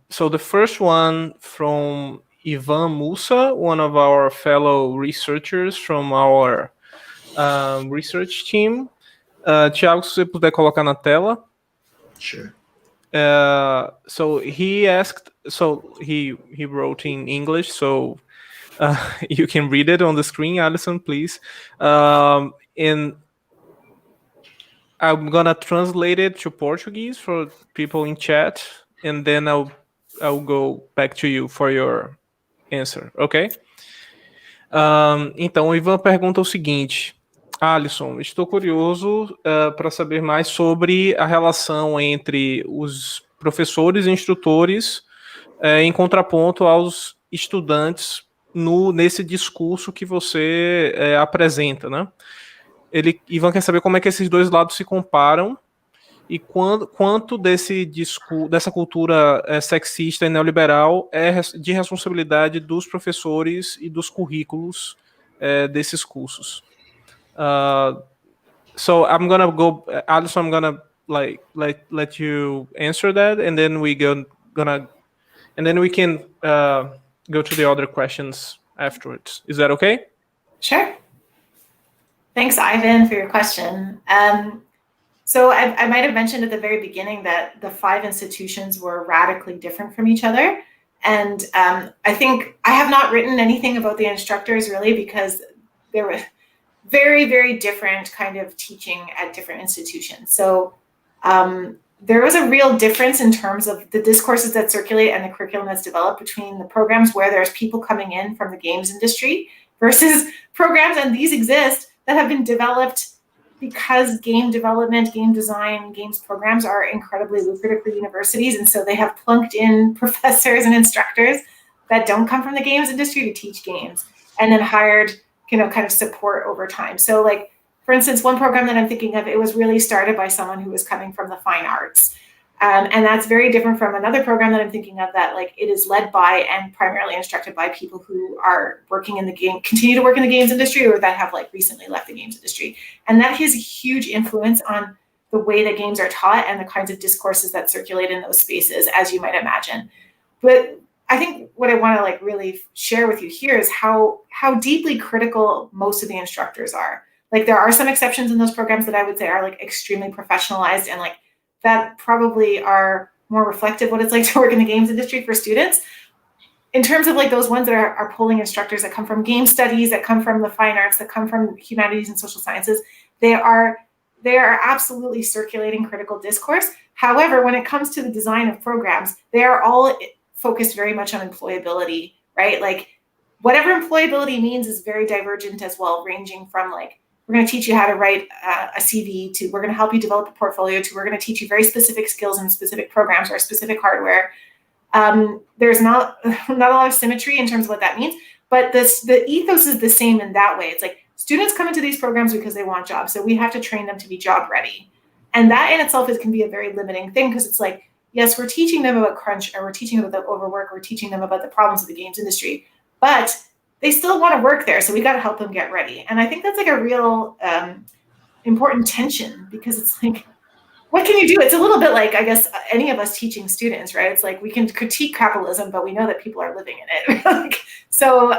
So the first one from Ivan Musa, one of our fellow researchers from our research team. Thiago, se você puder colocar na tela. Sure. so he asked. So he wrote in English. So you can read it on the screen, Alison, please. And I'm gonna translate it to Portuguese for people in chat, and then I'll go back to you for your answer, ok? Então, o Ivan pergunta o seguinte: Alison, estou curioso para saber mais sobre a relação entre os professores e instrutores em contraponto aos estudantes nesse discurso que você apresenta, né? Ivan quer saber como é que esses dois lados se comparam e quanto dessa cultura sexista e neoliberal é de responsabilidade dos professores e dos currículos desses cursos. So I'm gonna go, Alison. I'm gonna let you answer that, and then we can go to the other questions afterwards. Is that okay? Sure. Thanks, Ivan, for your question. So I might have mentioned at the very beginning that the 5 institutions were radically different from each other. And I think I have not written anything about the instructors really because there were very, very different kind of teaching at different institutions. So there was a real difference in terms of the discourses that circulate and the curriculum that's developed between the programs where there's people coming in from the games industry versus programs, and these exist, that have been developed because game development, game design, games programs are incredibly lucrative for universities. And so they have plunked in professors and instructors that don't come from the games industry to teach games, and then hired, kind of support over time. So like, for instance, one program that I'm thinking of, it was really started by someone who was coming from the fine arts. And that's very different from another program that I'm thinking of that like it is led by and primarily instructed by people who are working in the game, continue to work in the games industry, or that have like recently left the games industry. And that has a huge influence on the way that games are taught and the kinds of discourses that circulate in those spaces, as you might imagine. But I think what I want to like really share with you here is how deeply critical most of the instructors are. Like there are some exceptions in those programs that I would say are like extremely professionalized and like that probably are more reflective of what it's like to work in the games industry for students. In terms of like those ones that are pulling instructors that come from game studies, that come from the fine arts, that come from humanities and social sciences, they are absolutely circulating critical discourse. However, when it comes to the design of programs, they are all focused very much on employability, right? Like whatever employability means is very divergent as well, ranging from like, we're going to teach you how to write a CV, to we're going to help you develop a portfolio, to we're going to teach you very specific skills and specific programs or specific hardware. There's not a lot of symmetry in terms of what that means, but the ethos is the same in that way. It's like students come into these programs because they want jobs, so we have to train them to be job ready. And that in itself can be a very limiting thing, because it's like, yes, we're teaching them about crunch, or we're teaching them about the overwork, we're teaching them about the problems of the games industry, but they still want to work there, so we got to help them get ready. And I think that's like a real important tension, because it's like, what can you do? It's a little bit like, I guess, any of us teaching students, right? It's like we can critique capitalism, but we know that people are living in it. So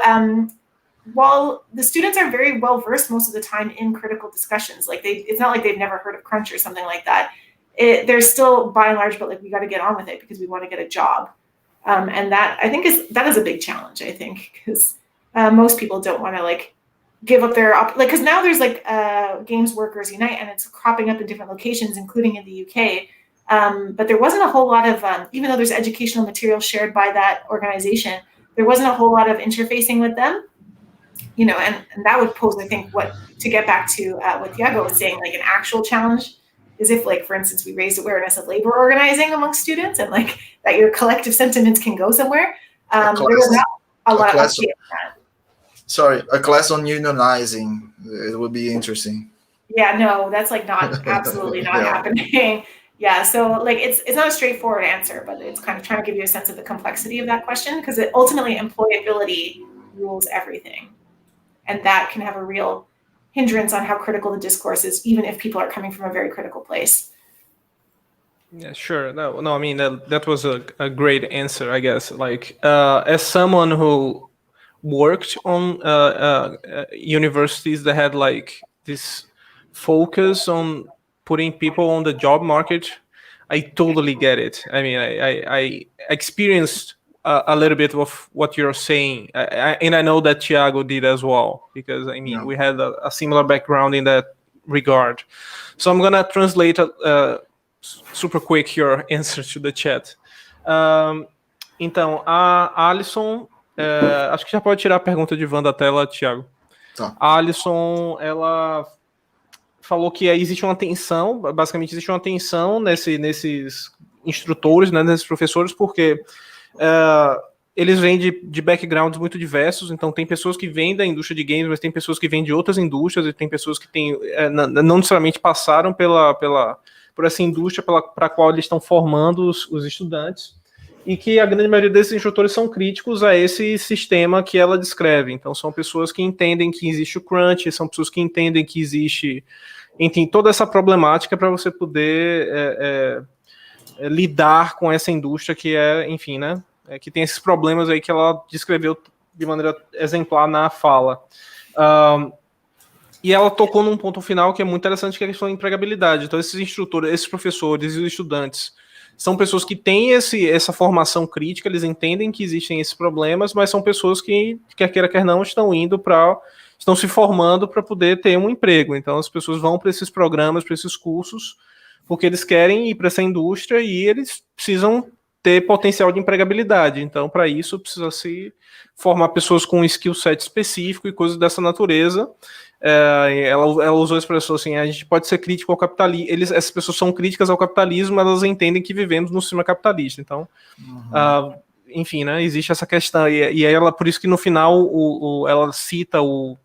while the students are very well versed most of the time in critical discussions, like it's not like they've never heard of crunch or something like that. They're still by and large, but like we got to get on with it because we want to get a job. And that I think is a big challenge, I think, because most people don't want to like give up their because now there's like Games Workers Unite, and it's cropping up in different locations, including in the UK. But there wasn't a whole lot of, even though there's educational material shared by that organization, there wasn't a whole lot of interfacing with them, and that would pose, I think, to get back to what Thiago was saying, like an actual challenge is if, like, for instance, we raised awareness of labor organizing among students, and like that your collective sentiments can go somewhere. There was not a lot of update on that. Sorry, a class on unionizing. It would be interesting. Yeah, no, that's like not absolutely not happening. Yeah, so like it's not a straightforward answer, but it's kind of trying to give you a sense of the complexity of that question, because ultimately employability rules everything, and that can have a real hindrance on how critical the discourse is, even if people are coming from a very critical place. Yeah, sure. No, I mean that was a great answer, I guess. Like as someone who worked on universities that had like this focus on putting people on the job market, I totally get it. I mean, I experienced a little bit of what you're saying, and I know that Thiago did as well, because I mean, we had a similar background in that regard. So I'm gonna translate super quick your answer to the chat. Então, a Alison, acho que já pode tirar a pergunta de Van da tela, Thiago. Tá. A Alison, ela falou que existe uma tensão, basicamente existe uma tensão nesses instrutores, né, nesses professores, porque eles vêm de backgrounds muito diversos, então tem pessoas que vêm da indústria de games, mas tem pessoas que vêm de outras indústrias, e tem pessoas que não necessariamente passaram por essa indústria para a qual eles estão formando os estudantes, e que a grande maioria desses instrutores são críticos a esse sistema que ela descreve. Então são pessoas que entendem que existe o crunch, são pessoas que entendem que existe, enfim, toda essa problemática para você poder lidar com essa indústria que enfim, né, que tem esses problemas aí que ela descreveu de maneira exemplar na fala. E ela tocou num ponto final que é muito interessante, que é a questão da empregabilidade. Então esses instrutores, esses professores e os estudantes são pessoas que têm essa formação crítica, eles entendem que existem esses problemas, mas são pessoas que, quer queira, quer não, estão se formando para poder ter um emprego. Então as pessoas vão para esses programas, para esses cursos, porque eles querem ir para essa indústria e eles precisam ter potencial de empregabilidade. Então, para isso, precisa se formar pessoas com um skill set específico e coisas dessa natureza. Ela usou a expressão assim: a gente pode ser crítico ao capitalismo. Essas pessoas são críticas ao capitalismo, mas elas entendem que vivemos no sistema capitalista. Então, enfim, né, existe essa questão. E aí ela, por isso que no final ela cita o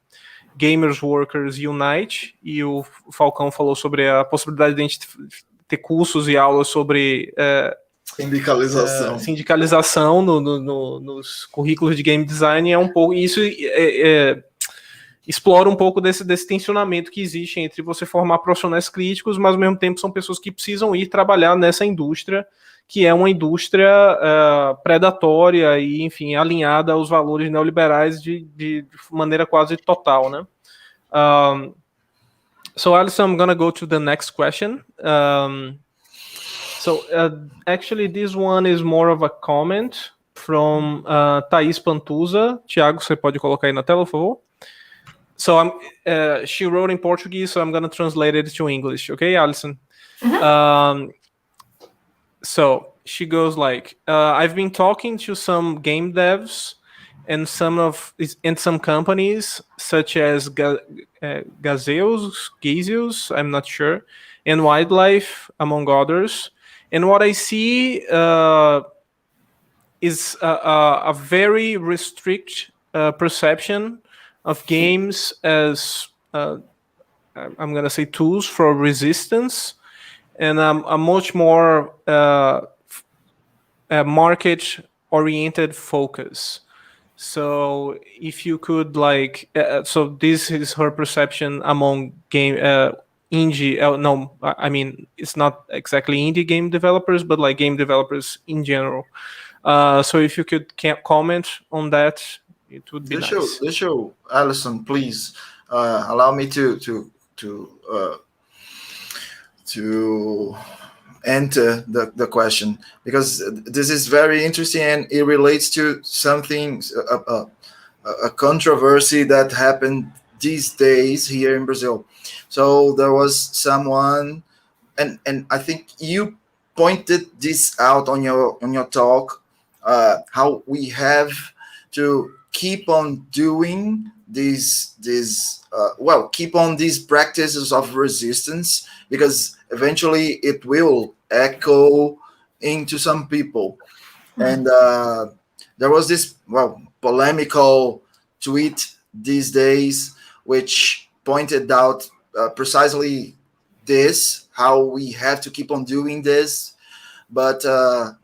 Gamers Workers Unite, e o Falcão falou sobre a possibilidade de a gente ter cursos e aulas sobre sindicalização nos currículos de game design. É um pouco isso, explora um pouco desse tensionamento que existe entre você formar profissionais críticos, mas ao mesmo tempo são pessoas que precisam ir trabalhar nessa indústria, que é uma indústria predatória e, enfim, alinhada aos valores neoliberais de maneira quase total, né? So, Alison, I'm gonna go to the next question. Actually, this one is more of a comment from Thaís Pantuza. Thiago, você pode colocar aí na tela, por favor? So she wrote in Portuguese, so I'm going to translate it to English. Okay, Alison? So she goes like, I've been talking to some game devs and some companies such as Gazeus, I'm not sure, and Wildlife, among others. And what I see is a very restrict perception of games as, I'm going to say, tools for resistance, and a much more market-oriented focus. So if you could so this is her perception among indie, no, I mean, it's not exactly indie game developers, but like game developers in general. So if you could comment on that, it would be nice. Deixa eu, Alison, please allow me to enter the question, because this is very interesting and it relates to something, a controversy that happened these days here in Brazil. So there was someone, and I think you pointed this out on your talk, how we have to keep on doing keep on these practices of resistance, because eventually it will echo into some people. And there was this polemical tweet these days which pointed out precisely this, how we have to keep on doing this, but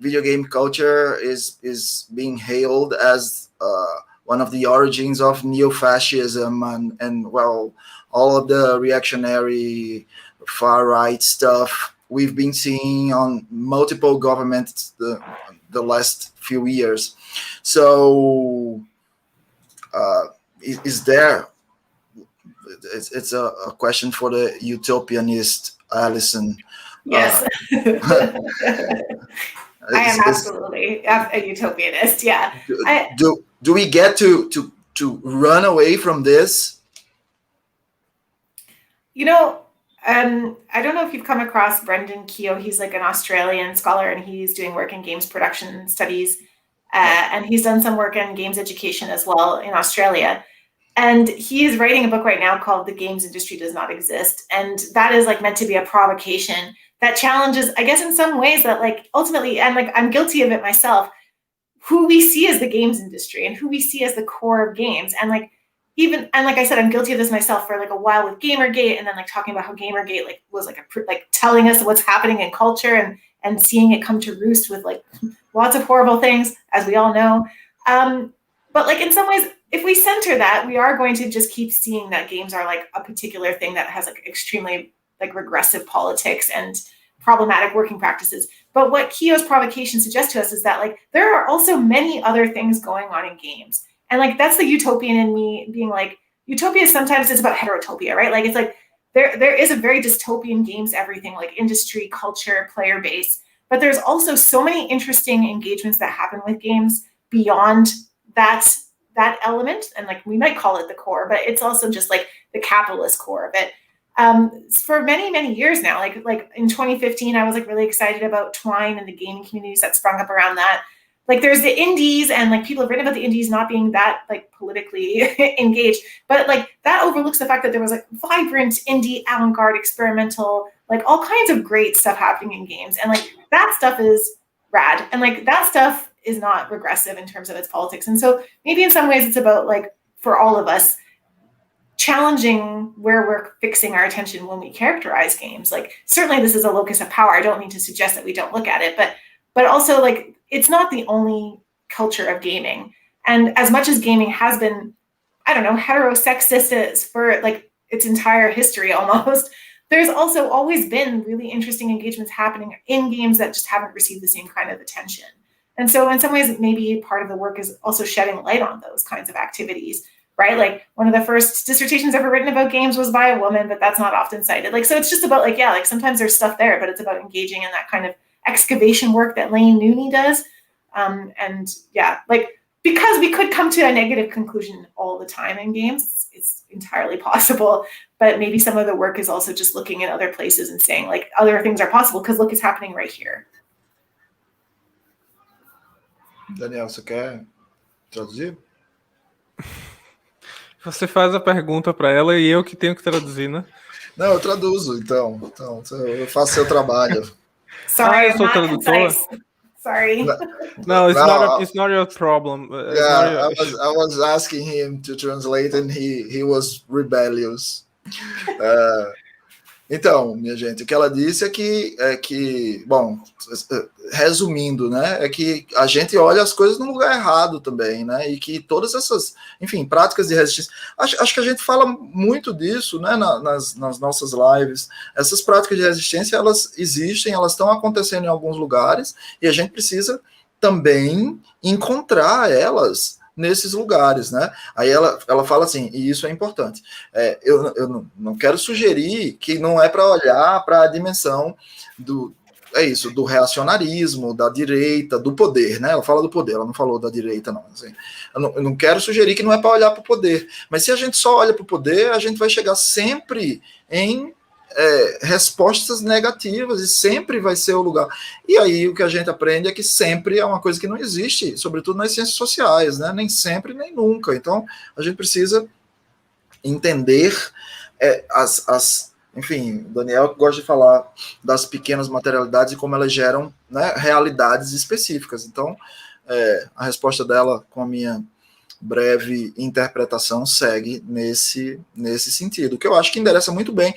video game culture is being hailed as one of the origins of neo-fascism and all of the reactionary far-right stuff we've been seeing on multiple governments the last few years. So is there, it's a question for the utopianist Alison. Yes. I am absolutely a utopianist. Yeah. Do we get to run away from this? You know, I don't know if you've come across Brendan Keogh. He's like an Australian scholar, and he's doing work in games production studies. And he's done some work in games education as well in Australia. And he is writing a book right now called The Games Industry Does Not Exist. And that is like meant to be a provocation that challenges, I guess, in some ways that like ultimately, and like I'm guilty of it myself, who we see as the games industry and who we see as the core of games. And like, even, and like I said, I'm guilty of this myself for like a while with Gamergate, and then like talking about how Gamergate like was like telling us what's happening in culture and seeing it come to roost with like lots of horrible things, as we all know. But like in some ways, if we center that, we are going to just keep seeing that games are like a particular thing that has like extremely like regressive politics and problematic working practices. But what Keogh's provocation suggests to us is that like there are also many other things going on in games. And like that's the utopian in me being like, utopia sometimes is about heterotopia, right? Like it's like there is a very dystopian games everything, like industry, culture, player base. But there's also so many interesting engagements that happen with games beyond that element. And like we might call it the core, but it's also just like the capitalist core of it. For many, many years now, like in 2015, I was like really excited about Twine and the gaming communities that sprung up around that. Like there's the indies, and like people have written about the indies not being that like politically engaged, but like that overlooks the fact that there was like vibrant indie, avant-garde, experimental, like all kinds of great stuff happening in games. And like that stuff is rad. And like that stuff is not regressive in terms of its politics. And so maybe in some ways it's about like, for all of us, challenging where we're fixing our attention when we characterize games. Like certainly this is a locus of power. I don't mean to suggest that we don't look at it, but also like it's not the only culture of gaming. And as much as gaming has been, I don't know, heterosexist for like its entire history almost, there's also always been really interesting engagements happening in games that just haven't received the same kind of attention. And so in some ways, maybe part of the work is also shedding light on those kinds of activities, right? Like one of the first dissertations ever written about games was by a woman, but that's not often cited. Like, so it's just about like, yeah, like sometimes there's stuff there, but it's about engaging in that kind of excavation work that Lane Nooney does. And yeah, like, because we could come to a negative conclusion all the time in games, it's entirely possible, but maybe some of the work is also just looking at other places and saying like, other things are possible because look, it's happening right here. Daniel, você quer traduzir? Você faz a pergunta para ela e eu que tenho que traduzir, né? Não, eu traduzo, então eu faço seu trabalho. Sorry, eu sou tradutor. Sorry. No, it's not your problem. I was asking him to translate and he was rebellious. Então, minha gente, o que ela disse é que, bom, resumindo, né, é que a gente olha as coisas no lugar errado também, né, e que todas essas, enfim, práticas de resistência, acho que a gente fala muito disso, né, nas nossas lives, essas práticas de resistência, elas existem, elas estão acontecendo em alguns lugares, e a gente precisa também encontrar elas nesses lugares, né? Aí ela fala assim, e isso é importante, eu não quero sugerir que não é para olhar para a dimensão do reacionarismo, da direita, do poder, né? Ela fala do poder, ela não falou da direita, não. Assim, eu não quero sugerir que não é para olhar para o poder, mas se a gente só olha para o poder, a gente vai chegar sempre em respostas negativas, e sempre vai ser o lugar. E aí o que a gente aprende é que sempre é uma coisa que não existe, sobretudo nas ciências sociais, né? Nem sempre, nem nunca. Então, a gente precisa entender enfim, o Daniel gosta de falar das pequenas materialidades e como elas geram, né, realidades específicas. Então, a resposta dela com a minha breve interpretação segue nesse sentido, que eu acho que endereça muito bem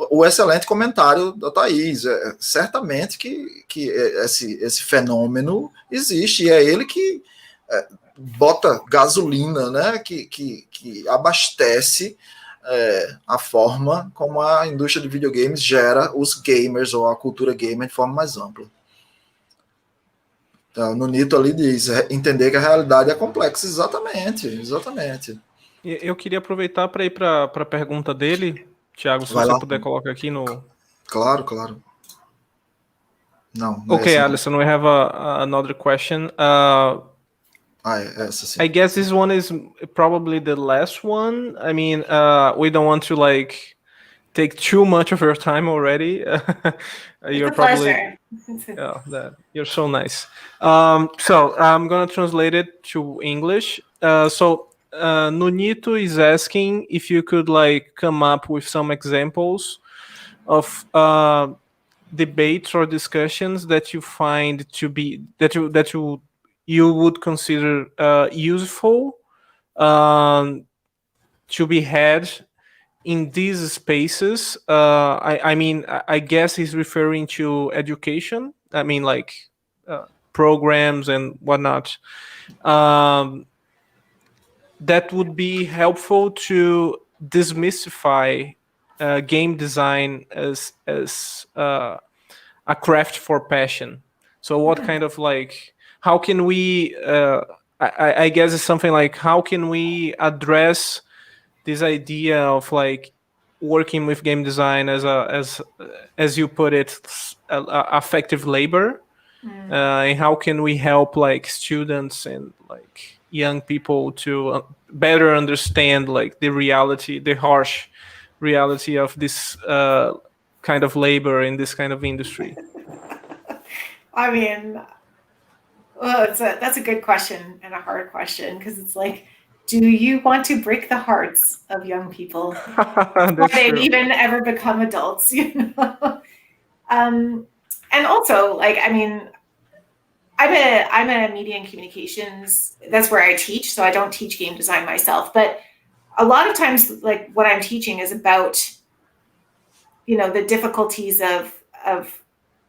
o excelente comentário da Thaís. Certamente que esse fenômeno existe, e é ele que bota gasolina, né, que abastece a forma como a indústria de videogames gera os gamers, ou a cultura gamer de forma mais ampla. Então, no Nito ali diz, entender que a realidade é complexa. Exatamente. Eu queria aproveitar para ir para a pergunta dele, Thiago, se você puder colocar aqui no Claro, claro. Não, Okay, essa não. Alison, we have another question. Essa sim. I guess this one is probably the last one. I mean, we don't want to like take too much of your time already. You're It's a probably pleasure. you're so nice. So I'm gonna translate it to English. Nunito is asking if you could like come up with some examples of debates or discussions that you find to be that you would consider useful to be had in these spaces. I mean, I guess he's referring to education. I mean, like programs and whatnot. Um, that would be helpful to demystify game design as a craft for passion. So what kind of like how can we I guess it's something like how can we address this idea of like working with game design as you put it effective labor, and how can we help like students and like young people to better understand like the harsh reality of this kind of labor in this kind of industry. I mean, well, that's a good question and a hard question because it's like, do you want to break the hearts of young people before That's they true. even ever become adults? And also, like, I mean, I'm a media and communications. That's where I teach, so I don't teach game design myself. But a lot of times, like what I'm teaching is about, the difficulties of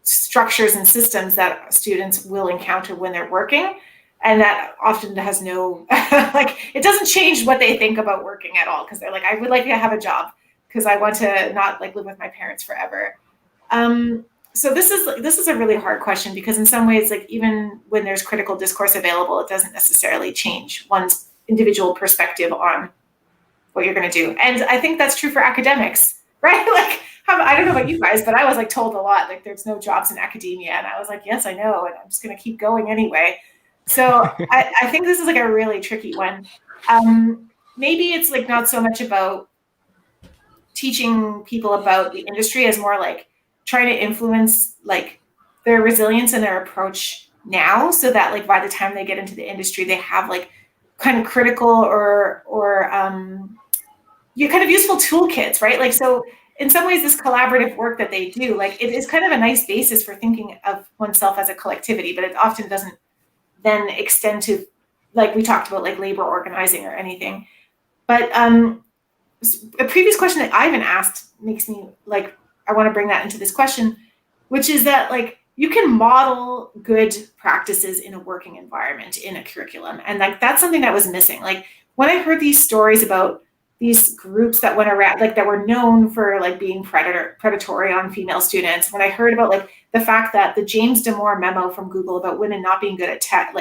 structures and systems that students will encounter when they're working, and that often has no like it doesn't change what they think about working at all because they're like, I would like to have a job because I want to not like live with my parents forever. So this is a really hard question because in some ways, like even when there's critical discourse available, it doesn't necessarily change one's individual perspective on what you're going to do. And I think that's true for academics, right? Like, I don't know about you guys, but I was like told a lot, like there's no jobs in academia. And I was like, yes, I know. And I'm just going to keep going anyway. So I think this is like a really tricky one. Maybe it's like not so much about teaching people about the industry as more like trying to influence like their resilience and their approach now so that like by the time they get into the industry, they have like kind of critical or you kind of useful toolkits, right? Like, so in some ways, this collaborative work that they do, like it is kind of a nice basis for thinking of oneself as a collectivity, but it often doesn't then extend to, like we talked about, like labor organizing or anything. But a previous question that Ivan asked makes me like, I want to bring that into this question, which is that like you can model good practices in a working environment in a curriculum. And like, that's something that was missing. Like when I heard these stories about these groups that went around, like that were known for like being predatory on female students, when I heard about like the fact that the James Damore memo from Google about women not being good at tech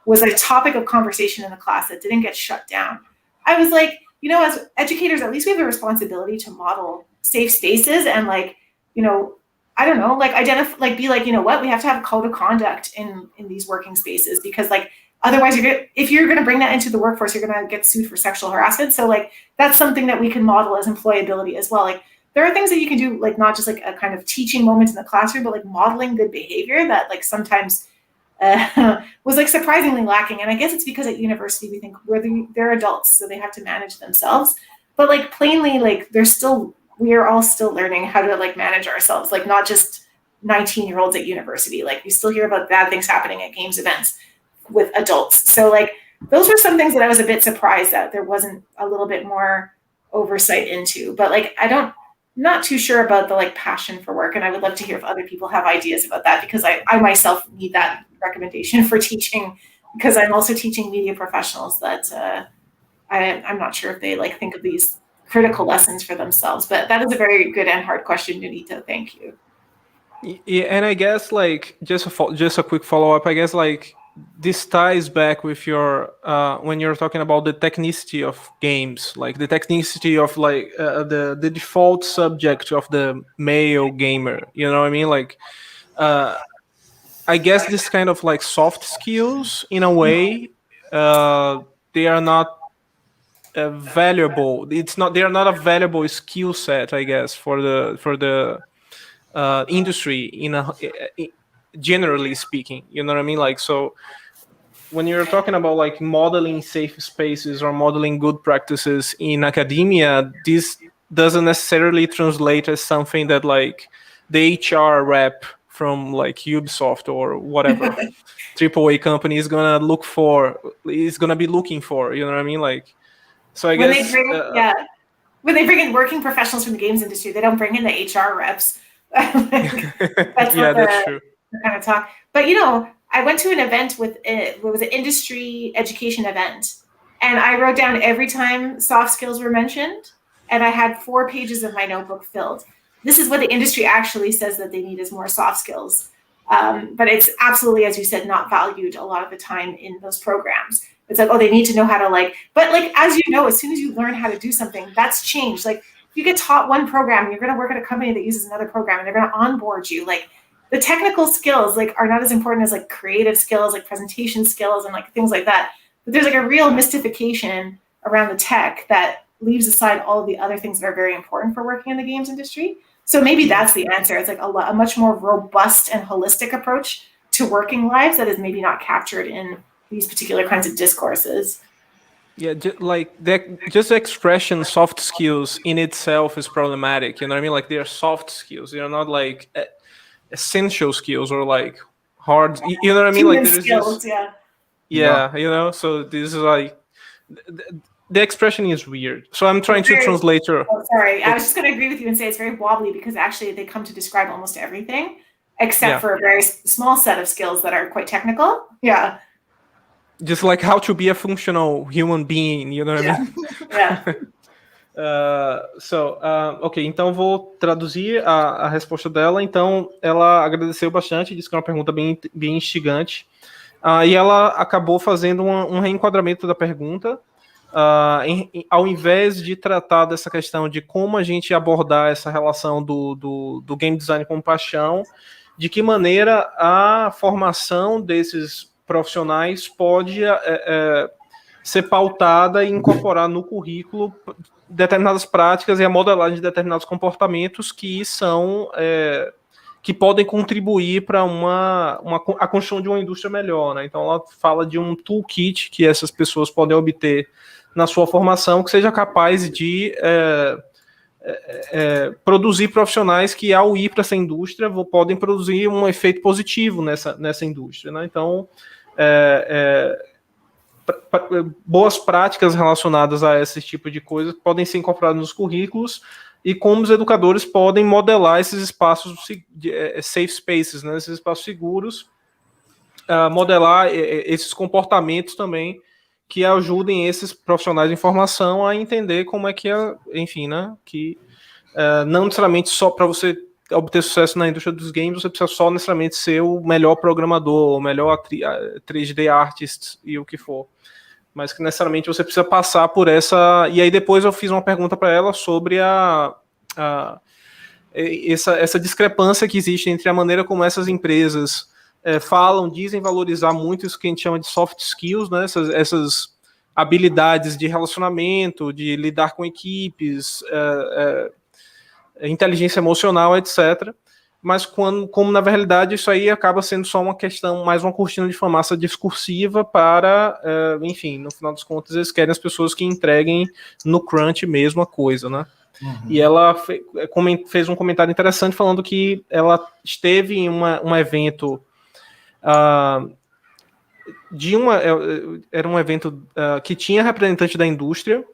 was a topic of conversation in the class that didn't get shut down, I was like, as educators, at least we have a responsibility to model safe spaces and like, I don't know, like identify, like be like, what, we have to have a code of conduct in these working spaces because like, otherwise if you're going to bring that into the workforce, you're going to get sued for sexual harassment. So like, that's something that we can model as employability as well. Like there are things that you can do, like not just like a kind of teaching moment in the classroom, but like modeling good behavior that like sometimes was like surprisingly lacking. And I guess it's because at university, we think they're adults, so they have to manage themselves. But like plainly, like we are all still learning how to like manage ourselves, like not just 19-year-olds at university. Like we still hear about bad things happening at games events with adults. So like those were some things that I was a bit surprised that there wasn't a little bit more oversight into. But like not too sure about the like passion for work, and I would love to hear if other people have ideas about that because I myself need that recommendation for teaching because I'm also teaching media professionals that I'm not sure if they like think of these critical lessons for themselves. But that is a very good and hard question, Nunito. Thank you. Yeah, and I guess like just a quick follow up. I guess like this ties back with your when you're talking about the technicity of games, like the technicity of like the default subject of the male gamer. You know what I mean? Like, I guess this kind of like soft skills, in a way, they are not valuable. They are not a valuable skill set, I guess, for the industry generally speaking. You know what I mean? Like, so when you're talking about like modeling safe spaces or modeling good practices in academia, this doesn't necessarily translate as something that like the HR rep from like Ubisoft or whatever AAA company is gonna be looking for. You know what I mean? Like, so I guess when they bring in working professionals from the games industry, they don't bring in the HR reps. That's true. Kind of talk. But, you know, I went to an event it was an industry education event, and I wrote down every time soft skills were mentioned, and I had 4 pages of my notebook filled. This is what the industry actually says that they need is more soft skills. But it's absolutely, as you said, not valued a lot of the time in those programs. It's like, oh, they need to know how to but like, as you know, as soon as you learn how to do something, that's changed. Like, if you get taught one program, you're going to work at a company that uses another program, and they're going to onboard you. Like, the technical skills are not as important as like creative skills, like presentation skills and like things like that. But there's like a real mystification around the tech that leaves aside all of the other things that are very important for working in the games industry. So maybe that's the answer. It's like a much more robust and holistic approach to working lives that is maybe not captured in these particular kinds of discourses. Yeah, just expression soft skills in itself is problematic. You know what I mean? Like, they are soft skills. They are not like essential skills or like hard. You know what I mean? Like, there's skills, yeah. You know. So this is like the expression is weird. So I'm trying to translate your. Oh, sorry, I was just going to agree with you and say it's very wobbly because actually they come to describe almost everything except for a very small set of skills that are quite technical. Yeah. Just like how to be a functional human being, you know what I mean? Ok, então vou traduzir a resposta dela. Então, ela agradeceu bastante, disse que é uma pergunta bem instigante. E ela acabou fazendo um reenquadramento da pergunta, ao invés de tratar dessa questão de como a gente abordar essa relação do game design com paixão, de que maneira a formação desses profissionais pode ser pautada e incorporar no currículo determinadas práticas e a modelagem de determinados comportamentos que são que podem contribuir para a construção de uma indústria melhor, né? Então ela fala de um toolkit que essas pessoas podem obter na sua formação que seja capaz de produzir profissionais que, ao ir para essa indústria, podem produzir um efeito positivo nessa indústria, né? Então, boas práticas relacionadas a esse tipo de coisa podem ser incorporadas nos currículos e como os educadores podem modelar esses espaços safe spaces, né? Esses espaços seguros, modelar esses comportamentos também que ajudem esses profissionais de formação a entender como é que enfim, né, que não necessariamente só para você obter sucesso na indústria dos games, você precisa só necessariamente ser o melhor programador, o melhor 3D artist e o que for, mas que necessariamente você precisa passar por essa... E aí depois eu fiz uma pergunta para ela sobre essa discrepância que existe entre a maneira como essas empresas dizem valorizar muito isso que a gente chama de soft skills, né? Essas habilidades de relacionamento, de lidar com equipes, inteligência emocional, etc. Mas como na verdade isso aí acaba sendo só uma questão, mais uma cortina de fumaça discursiva para, enfim, no final das contas eles querem as pessoas que entreguem no crunch mesmo a coisa, né? Uhum. E ela fez um comentário interessante falando que ela esteve em um evento era um evento que tinha representante da indústria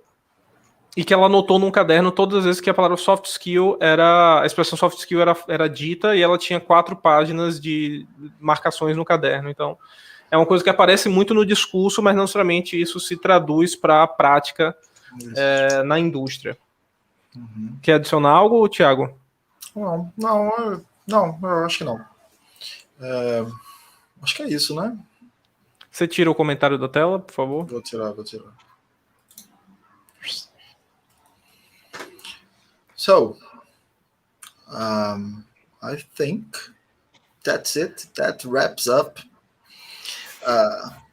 e que ela anotou num caderno todas as vezes que a palavra soft skill a expressão soft skill era dita, e ela tinha 4 páginas de marcações no caderno. Então, é uma coisa que aparece muito no discurso, mas não necessariamente isso se traduz para a prática na indústria. Uhum. Quer adicionar algo, Thiago? Não, eu acho que não. Acho que é isso, né? Você tira o comentário da tela, por favor? Vou tirar. So, I think that's it. That wraps up.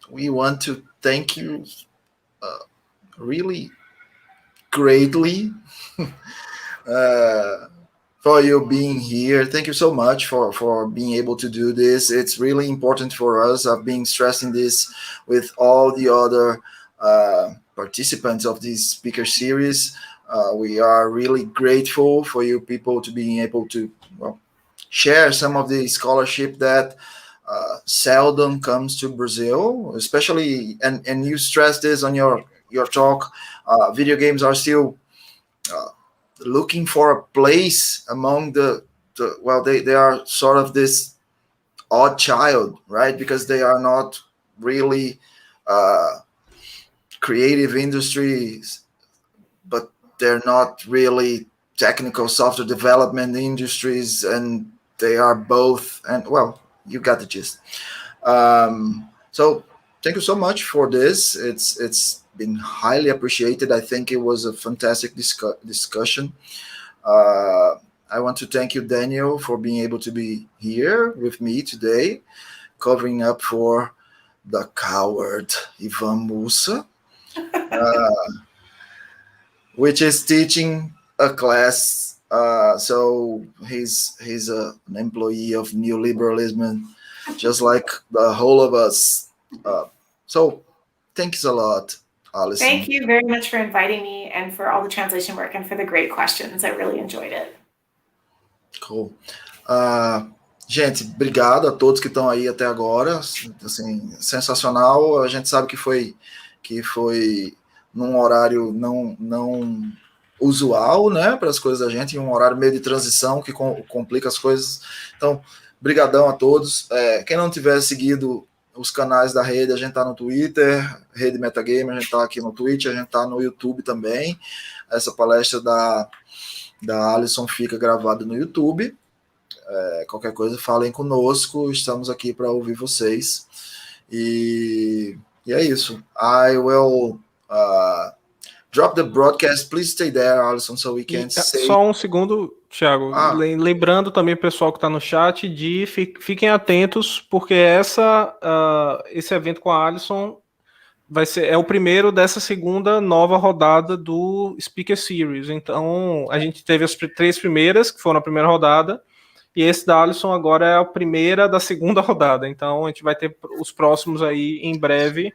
We want to thank you really greatly for you being here. Thank you so much for being able to do this. It's really important for us. I've been stressing this with all the other participants of this speaker series. We are really grateful for you people to being able to share some of the scholarship that seldom comes to Brazil, especially, and you stress this on your talk. Video games are still looking for a place among the well, they are sort of this odd child, right? Because they are not really creative industries, but they're not really technical software development industries, and they are both. And well, you got the gist. So thank you so much for this. It's been highly appreciated. I think it was a fantastic discussion. I want to thank you, Daniel, for being able to be here with me today, covering up for the coward Ivan Musa, which is teaching a class. So he's an employee of neoliberalism, just like the whole of us. So thanks a lot, Alison. Thank you very much for inviting me and for all the translation work and for the great questions. I really enjoyed it. Cool. Gente, obrigado a todos que estão aí até agora. Assim, sensacional. A gente sabe que foi num horário não usual, né, para as coisas da gente, em um horário meio de transição que complica as coisas. Então, brigadão a todos. Quem não tiver seguido os canais da rede, a gente tá no Twitter, Rede Metagame, a gente tá aqui no Twitch, a gente tá no YouTube também. Essa palestra da Alison fica gravada no YouTube. Qualquer coisa, falem conosco, estamos aqui para ouvir vocês. E é isso. I will drop the broadcast. Please stay there, Alison, so we can say... Só um segundo, Thiago. Lembrando também o pessoal que está no chat de fiquem atentos, porque esse evento com a Alison é o primeiro dessa segunda nova rodada do Speaker Series. Então, a gente teve as 3 primeiras, que foram a primeira rodada, e esse da Alison agora é a primeira da segunda rodada. Então, a gente vai ter os próximos aí em breve.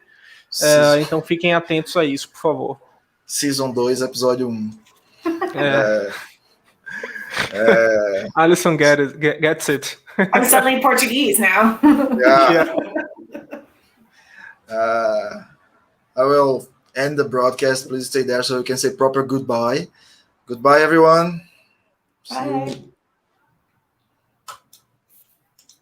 Então, fiquem atentos a isso, por favor. Season 2, episódio 1. Alison gets it. I'm studying Portuguese now. Yeah. I will end the broadcast. Please stay there so we can say proper goodbye. Goodbye, everyone. Bye.